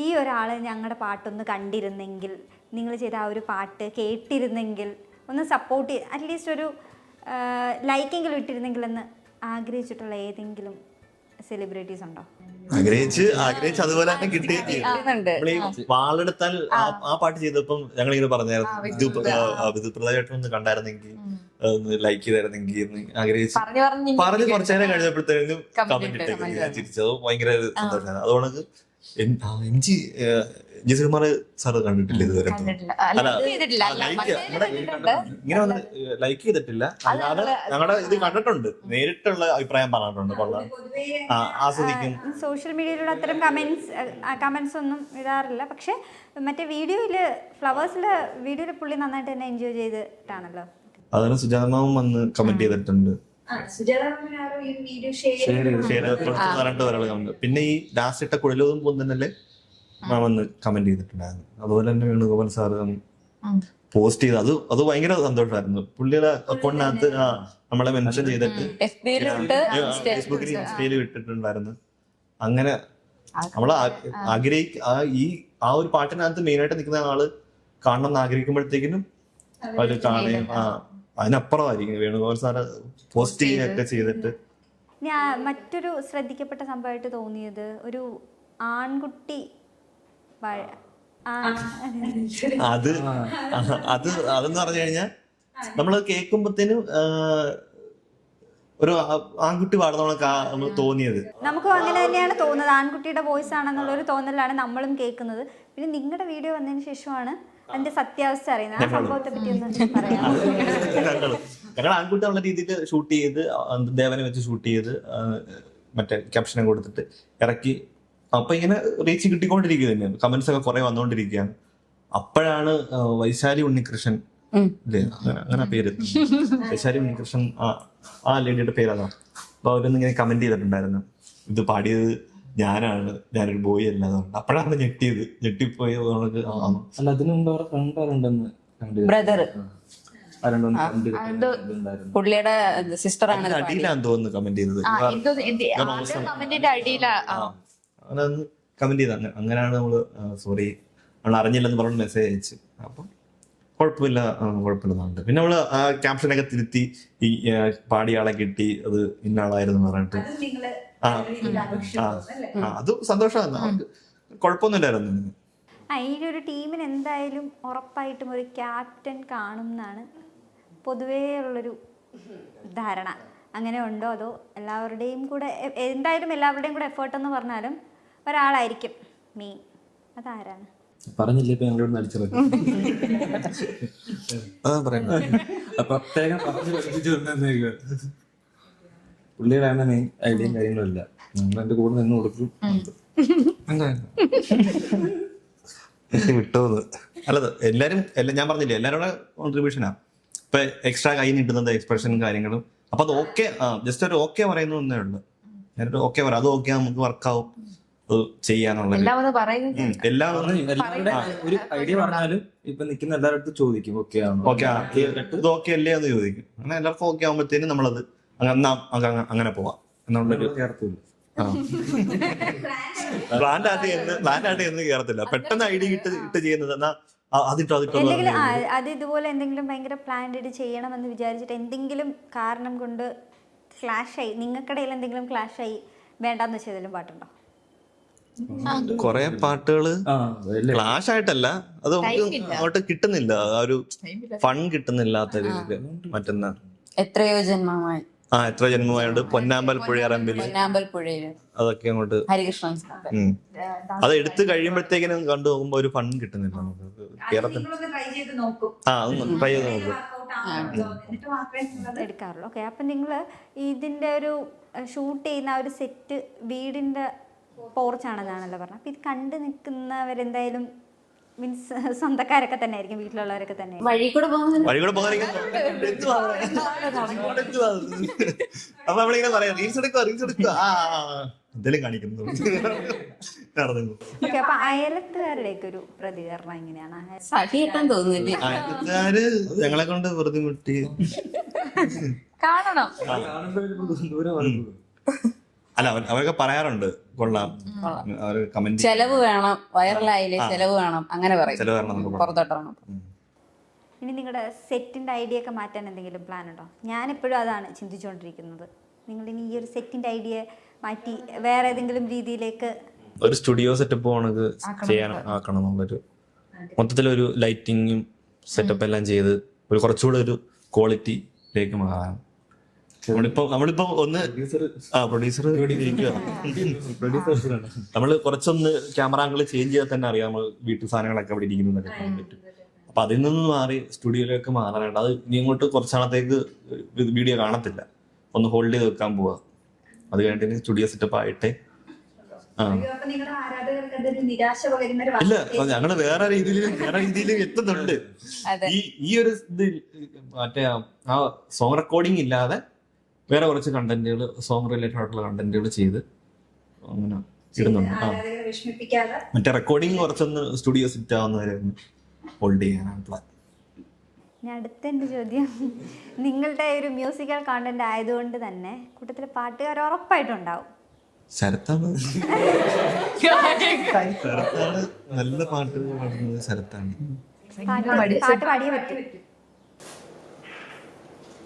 ഈ ഒരാൾ ഞങ്ങളുടെ പാട്ടൊന്ന് കണ്ടിരുന്നെങ്കിൽ, നിങ്ങൾ ചെയ്ത ആ ഒരു പാട്ട് കേട്ടിരുന്നെങ്കിൽ, ഒന്ന് സപ്പോർട്ട് അറ്റ്ലീസ്റ്റ് ഒരു ലൈക്കെങ്കിലും ഇട്ടിരുന്നെങ്കിൽ എന്ന് ആഗ്രഹിച്ചിട്ടുള്ള ഏതെങ്കിലും സെലിബ്രിറ്റീസ് ഉണ്ടോ? ആഗ്രഹിച്ച് അതുപോലെ തന്നെ കിട്ടുകയും. വാളെടുത്താൽ ആ പാട്ട് ചെയ്തപ്പം ഞങ്ങളിങ്ങനെ പറഞ്ഞായിരുന്നു, വിധുപ്രദായിട്ട് ഒന്ന് കണ്ടായിരുന്നെങ്കിൽ, ഒന്ന് ലൈക്ക് ചെയ്തായിരുന്നെങ്കിൽ ആഗ്രഹിച്ച് പറഞ്ഞ് കുറച്ചു നേരം കഴിഞ്ഞപ്പോഴത്തേക്കും കമന്റ് ഇട്ടേക്ക് ചിരിച്ചത് ഭയങ്കര സന്തോഷമാണ്. അതുകൊണ്ട് ജിസുകുമാർ സാറ് കണ്ടിട്ടില്ല ഇതുവരെ? ഇങ്ങനെ വന്ന് ലൈക്ക് ചെയ്തിട്ടില്ല, അല്ലാതെ ഞങ്ങളുടെ ഇത് കണ്ടിട്ടുണ്ട്, നേരിട്ടുള്ള അഭിപ്രായം പറഞ്ഞിട്ടുണ്ട്. കൊള്ളാം, ആസ്വദിക്കും. സോഷ്യൽ മീഡിയയിലുള്ള അത്തരം കമന്റ്സ് ഒന്നും ഇടാറില്ല. പക്ഷെ മറ്റേ വീഡിയോയില് ഫ്ലവേഴ്സിലെ വീഡിയോയില് പുള്ളി നന്നായിട്ട് തന്നെ എൻജോയ് ചെയ്തിട്ടാണല്ലോ. അതിന് സുജാതമാവും വന്ന് കമന്റ് ചെയ്തിട്ടുണ്ട്. പിന്നെ ഈ ലാസ്റ്റ് ഇട്ട കുഴലൂതും പോകുന്നല്ലേ വന്ന് കമന്റ് ചെയ്തിട്ടുണ്ടായിരുന്നു. അതുപോലെ തന്നെ വേണുഗോപാൽ സാറ് പോസ്റ്റ് ചെയ്ത് അത് ഭയങ്കര സന്തോഷമായിരുന്നു. പുള്ളിയുടെ അക്കൗണ്ടിനകത്ത് നമ്മളെ മെൻഷൻ ചെയ്തിട്ട് ഫേസ്ബുക്കിൽ ഇൻസ്റ്റയിലും ഇട്ടിട്ടുണ്ടായിരുന്നു. അങ്ങനെ നമ്മൾ ആ ഒരു പാട്ടിനകത്ത് മെയിനായിട്ട് നിൽക്കുന്ന ആള് കാണണം എന്ന് ആഗ്രഹിക്കുമ്പോഴത്തേക്കിനും അവര് കാണുകയും അതിനപ്പുറമായിരിക്കും വേണുഗോപാൽ സാറ് പോസ്റ്റ് ചെയ്യുകയൊക്കെ ചെയ്തിട്ട്. മറ്റൊരു ശ്രദ്ധിക്കപ്പെട്ട സംഭവമായിട്ട് തോന്നിയത് ഒരു ആൺകുട്ടി അതെന്ന് പറഞ്ഞു കഴിഞ്ഞാൽ നമ്മള് കേൾക്കുമ്പോഴത്തേനും ഒരു ആൺകുട്ടി പാടുന്ന തോന്നിയത്. നമുക്കും അങ്ങനെ തന്നെയാണ് തോന്നുന്നത്. ആൺകുട്ടിയുടെ വോയിസ് ആണെന്നുള്ളൊരു തോന്നലാണ് നമ്മളും കേൾക്കുന്നത്. പിന്നെ നിങ്ങളുടെ വീഡിയോ വന്നതിന് ശേഷമാണ് അതിന്റെ സത്യാവസ്ഥ അറിയുന്നത്. ആ സംഭവത്തെ പറ്റി ഒന്ന് പറയാം. ഞങ്ങൾ ആൺകുട്ടി ഉള്ള രീതിയിൽ ഷൂട്ട് ചെയ്ത്, ദേവനെ വെച്ച് ഷൂട്ട് ചെയ്ത് മറ്റേ ക്യാപ്ഷനെ കൊടുത്തിട്ട് ഇറക്കി. അപ്പൊ ഇങ്ങനെ റീച്ച് കിട്ടിക്കൊണ്ടിരിക്കുക തന്നെയാണ്. കമന്റ്സ് ഒക്കെ കുറെ വന്നുകൊണ്ടിരിക്കുകയാണ്. അപ്പോഴാണ് വൈശാലി ഉണ്ണികൃഷ്ണൻ അല്ലേ, അങ്ങനെ പേര്, വൈശാലി ഉണ്ണികൃഷ്ണൻ, ആ ലേഡിയുടെ പേരതാണ്. അപ്പൊ അവരൊന്നും ഇങ്ങനെ കമന്റ് ചെയ്തിട്ടുണ്ടായിരുന്നു, ഇത് പാടിയത് ഞാനൊരു ബോയ് അല്ലാതെ. അപ്പോഴാണ് ഞെട്ടിപ്പോയി. അല്ല, അതിന് മുമ്പ് അവരെ ഫ്രണ്ടുണ്ടെന്ന് ബ്രദർ പുള്ളിയുടെ സിസ്റ്റർ ആണ് അടിയിലാന്ന് തോന്നുന്നു കമന്റ് ചെയ്തത്. അങ്ങനെ കമന്റ് ചെയ്ത അങ്ങനെയാണ് നമ്മള് സോറി നമ്മൾ അറിഞ്ഞില്ലെന്ന് പറഞ്ഞ് മെസ്സേജ് അയച്ചു. അപ്പം കുഴപ്പമില്ലെന്നുണ്ട്. പിന്നെ നമ്മള് ആ ക്യാപ്ഷനൊക്കെ തിരുത്തി ഈ പാടിയ ആളെ കിട്ടി, അത് ഇന്നാളായിരുന്നു പറഞ്ഞിട്ട് അത് സന്തോഷമാണ്. കുഴപ്പമൊന്നുമില്ലായിരുന്നു. ഈ ഒരു ടീമിന് എന്തായാലും ഉറപ്പായിട്ടും ഒരു ക്യാപ്റ്റൻ കാണും എന്നാണ് പൊതുവേ ഉള്ളൊരു ധാരണ. അങ്ങനെ ഉണ്ടോ? അതോ എല്ലാവരുടെയും കൂടെ എന്തായാലും എല്ലാവരുടെയും കൂടെ എഫേർട്ട് എന്ന് പറഞ്ഞാലും ഒരാളായിരിക്കും മെയിൻ അതാരാണ്? പറഞ്ഞില്ലേ ഇപ്പൊ ഞങ്ങളോട് നടിച്ചത് പ്രത്യേകം പറഞ്ഞു പഠിപ്പിച്ചു തന്നേക്കുക. പുള്ളിയുടെ മെയിൻ ഐഡിയയും കാര്യങ്ങളില്ല. ഞങ്ങൾ എന്റെ കൂടെ നിന്ന് കൊടുക്കും. വിട്ടോന്ന് അല്ലത് എല്ലാരും ഞാൻ പറഞ്ഞില്ലേ എല്ലാവരുടെ കോൺട്രിബ്യൂഷനാ. ഇപ്പൊ എക്സ്ട്രാ കൈ നീട്ടുന്നത് എക്സ്പ്രഷനും കാര്യങ്ങളും. അപ്പൊ അത് ഓക്കെ ജസ്റ്റ് ഒരു ഓക്കെ പറയുന്നു എന്നേ ഉള്ളു. ഞാനൊരു ഓക്കെ പറയാം, അത് ഓക്കെ നമുക്ക് വർക്കാവും ചെയ്യാനുള്ള എല്ലാം ഒന്ന് പറയുന്നത്. എല്ലാം എല്ലാവരുടെ ഒരു ഐഡിയ പറഞ്ഞാലും ഇപ്പൊ നിൽക്കുന്ന എല്ലാവരുടെ അടുത്ത് ചോദിക്കും ഓക്കെ ആണോ, ഓക്കെ ഇത് ഓക്കെ അല്ലേ എന്ന് ചോദിക്കും. അങ്ങനെ എല്ലാവർക്കും ഓക്കെ ആകുമ്പോഴത്തേനും നമ്മളത് അങ്ങനെ പോവാം എന്നുള്ളൊരു ചേർത്തില്ല. പ്ലാന്റ് ആയിട്ട് എന്ന് കേറത്തില്ല. പെട്ടെന്ന് ഐഡിയ ഇട്ട് ചെയ്യുന്നത് എന്നാ എന്തെങ്കിലും അത് ഇതുപോലെ എന്തെങ്കിലും ഭയങ്കര പ്ലാൻഡ് ചെയ്യണമെന്ന് വിചാരിച്ചിട്ട് എന്തെങ്കിലും കാരണം കൊണ്ട് ക്ലാഷായി, നിങ്ങൾക്കിടയിൽ എന്തെങ്കിലും ക്ലാഷായി വേണ്ടാന്ന് വെച്ചതിലും പാട്ടുണ്ടോ? കൊറേ പാട്ടുകള് ക്ലാഷ് ആയിട്ടല്ല, അത് നമുക്ക് അങ്ങോട്ട് കിട്ടുന്നില്ല, ആ ഒരു ഫൺ കിട്ടുന്നില്ലാത്ത രീതിയില്. മറ്റന്നാ എത്രയോ ജന്മമായി, എത്ര ജന്മമായോണ്ട് പൊന്നാമ്പൽ പുഴയറമ്പില് അതൊക്കെ അങ്ങോട്ട് ഹരികൃഷ്ണൻ അത് എടുത്തു കഴിയുമ്പോഴത്തേക്കിനും കണ്ടു പോകുമ്പോ ഒരു ഫൺ കിട്ടുന്നില്ല നമുക്ക് കേരളത്തിൽ. ട്രൈ ചെയ്ത് നോക്കും. എടുക്കാറുള്ളൂ. ഓക്കെ, അപ്പം നിങ്ങൾ ഇതിൻ്റെ ഒരു ഷൂട്ട് ചെയ്യുന്ന ഒരു സെറ്റ് വീടിൻ്റെ പോർച്ചാണെന്നാണല്ലോ പറഞ്ഞത്. അപ്പം ഇത് കണ്ടു നിൽക്കുന്നവരെന്തായാലും മീൻസ് സ്വന്തക്കാരൊക്കെ തന്നെ ആയിരിക്കും, വീട്ടിലുള്ളവരൊക്കെ തന്നെ വഴി കൂടെ പോകുന്ന അപ്പൊ നമ്മളിങ്ങനെ പറയാം റീൽസ് എടുക്കുക എന്തെങ്കിലും കാണിക്കുന്നു. ഓക്കെ, അപ്പൊ അയലത്തുകാരുടെയൊക്കെ ഒരു പ്രതികരണം എങ്ങനെയാണ്? സഹിക്കാൻ തോന്നുന്നില്ല. അയലത്തുകാര് ഞങ്ങളെ കൊണ്ട് വെറുതെ മുട്ടി കാണണം. അല്ല അവരൊക്കെ പറയാറുണ്ട് കൊള്ളാം, അവര് കമന്റ് ചെലവ് വേണം, വൈറലായില്ലേ ചെലവ് വേണം, അങ്ങനെ പറയും ചെലവ് വേണം പുറത്തോട്ടാണ്. ഇനി നിങ്ങളുടെ സെറ്റിന്റെ ഐഡിയ ഒക്കെ മാറ്റാൻ എന്തെങ്കിലും പ്ലാൻ ഉണ്ടോ? ഞാനെപ്പോഴും അതാണ് ചിന്തിച്ചുകൊണ്ടിരിക്കുന്നത്. നിങ്ങൾ ഇനി ഈ ഒരു സെറ്റിന്റെ ഐഡിയ മാറ്റി വേറെ ഏതെങ്കിലും രീതിയിലേക്ക് ഒരു സ്റ്റുഡിയോ സെറ്റപ്പ് ആക്കണം എന്നുള്ളൊരു മൊത്തത്തിലൊരു ലൈറ്റിങ്ങും സെറ്റപ്പ് എല്ലാം ചെയ്ത് ഒരു കുറച്ചുകൂടെ ഒരു ക്വാളിറ്റിയിലേക്ക് മാറാൻ. നമ്മളിപ്പോ ഒന്ന് പ്രൊഡ്യൂസർ നമ്മള് കുറച്ചൊന്ന് ക്യാമറ ആംഗിൾ ചേഞ്ച് ചെയ്താൽ തന്നെ അറിയാം നമ്മൾ വീട്ടു സാധനങ്ങളൊക്കെ അവിടെ ഇരിക്കുന്നതൊക്കെ കാണാൻ പറ്റും. അപ്പൊ അതിൽ നിന്ന് മാറി സ്റ്റുഡിയോയിലേക്ക് മാറാനുണ്ട്. അത് ഇനി അങ്ങോട്ട് കുറച്ചാളത്തേക്ക് വീഡിയോ കാണത്തില്ല, ഒന്ന് ഹോൾഡ് ചെയ്ത് വെക്കാൻ പോവാ. അത് കഴിഞ്ഞിട്ട് സ്റ്റുഡിയോ സെറ്റപ്പ് ആയിട്ടേ ഇല്ല, ഞങ്ങള് വേറെ രീതിയിൽ എത്തുന്നുണ്ട്. ഈ ഒരു ഇത് മറ്റേ ആ സോങ് റെക്കോർഡിങ് ഇല്ലാതെ വേറെ കുറച്ച് കണ്ടന്റുകൾ, സോങ് റിലേറ്റഡ് ആയിട്ടുള്ള കണ്ടന്റുകൾ ചെയ്ത് അങ്ങനെ ഇടുന്നുണ്ട്. മറ്റേ റെക്കോർഡിങ് കുറച്ചൊന്ന് സ്റ്റുഡിയോ സെറ്റ് ആവുന്നവരെ ഒന്ന് ഹോൾഡ് ചെയ്യാനാണ് പ്ലാൻ. അടുത്ത എൻ്റെ ചോദ്യം, നിങ്ങളുടെ ഒരു മ്യൂസിക്കൽ കോണ്ടന്റ് ആയതുകൊണ്ട് തന്നെ കൂട്ടത്തിൽ പാട്ടുകാർ ഉറപ്പായിട്ടുണ്ടാവും. ശരത്താണ് നല്ല പാട്ട് പാടുന്നത്. ശരത്താണ്. പാട്ട് പാടിയേ പറ്റും.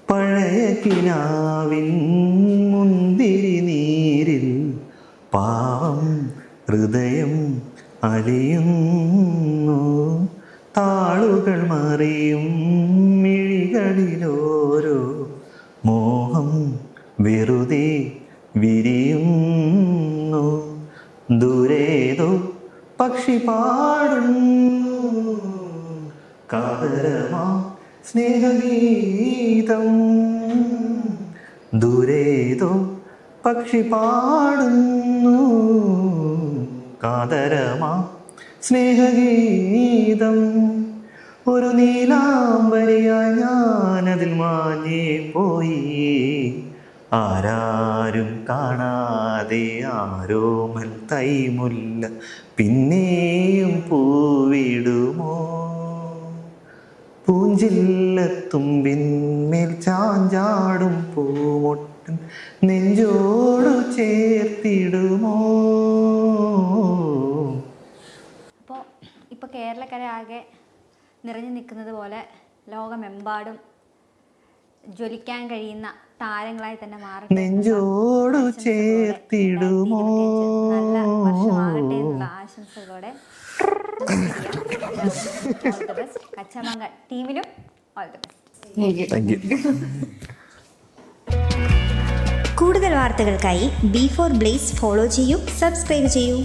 പഴയ കിനാവിൻ മുന്തിരി നീരിൽ പാവം ഹൃദയം അലിയുന്നു, താളുകൾ മറിയും മിഴികളിലോരോ മോഹം വെറുതെ വിരിയുന്നു, ദൂരേതോ പക്ഷി പാടുന്നു കാതരമാ സ്നേഹഗീതം, ദൂരേതോ പക്ഷി പാടുന്നു കാതരമാ സ്നേഹഗീതം, ഒരു നീലാംബരിയായി ഞാനതിൽ മാഞ്ഞേ പോയി, ആരാരും കാണാതെ ആരോമൽ തൈമുല്ല പിന്നെയും പൂവിടുമോ, പൂഞ്ചില്ലത്തുമ്പിന്മേൽ ചാഞ്ചാടും പൂമൊട്ടും നെഞ്ചോടു ചേർത്തിടുമോ. അപ്പോൾ ഇപ്പോൾ കേരളക്കര ആകെ നിറഞ്ഞു നിൽക്കുന്നത് പോലെ ലോകമെമ്പാടും ജ്വലിക്കാൻ കഴിയുന്ന താരങ്ങളായി തന്നെ മാറട്ടെ, നെഞ്ചോടു ചേർത്തിടുമോ. നല്ല വർഷമാകട്ടെ എന്നുള്ള ആശംസകളോടെ കച്ചമംഗ ടീമിനും ഓൾ ദി ബെസ്റ്റ്. കൂടുതൽ വാർത്തകൾക്കായി B4 Blaze ഫോളോ ചെയ്യൂ, സബ്സ്ക്രൈബ് ചെയ്യൂ.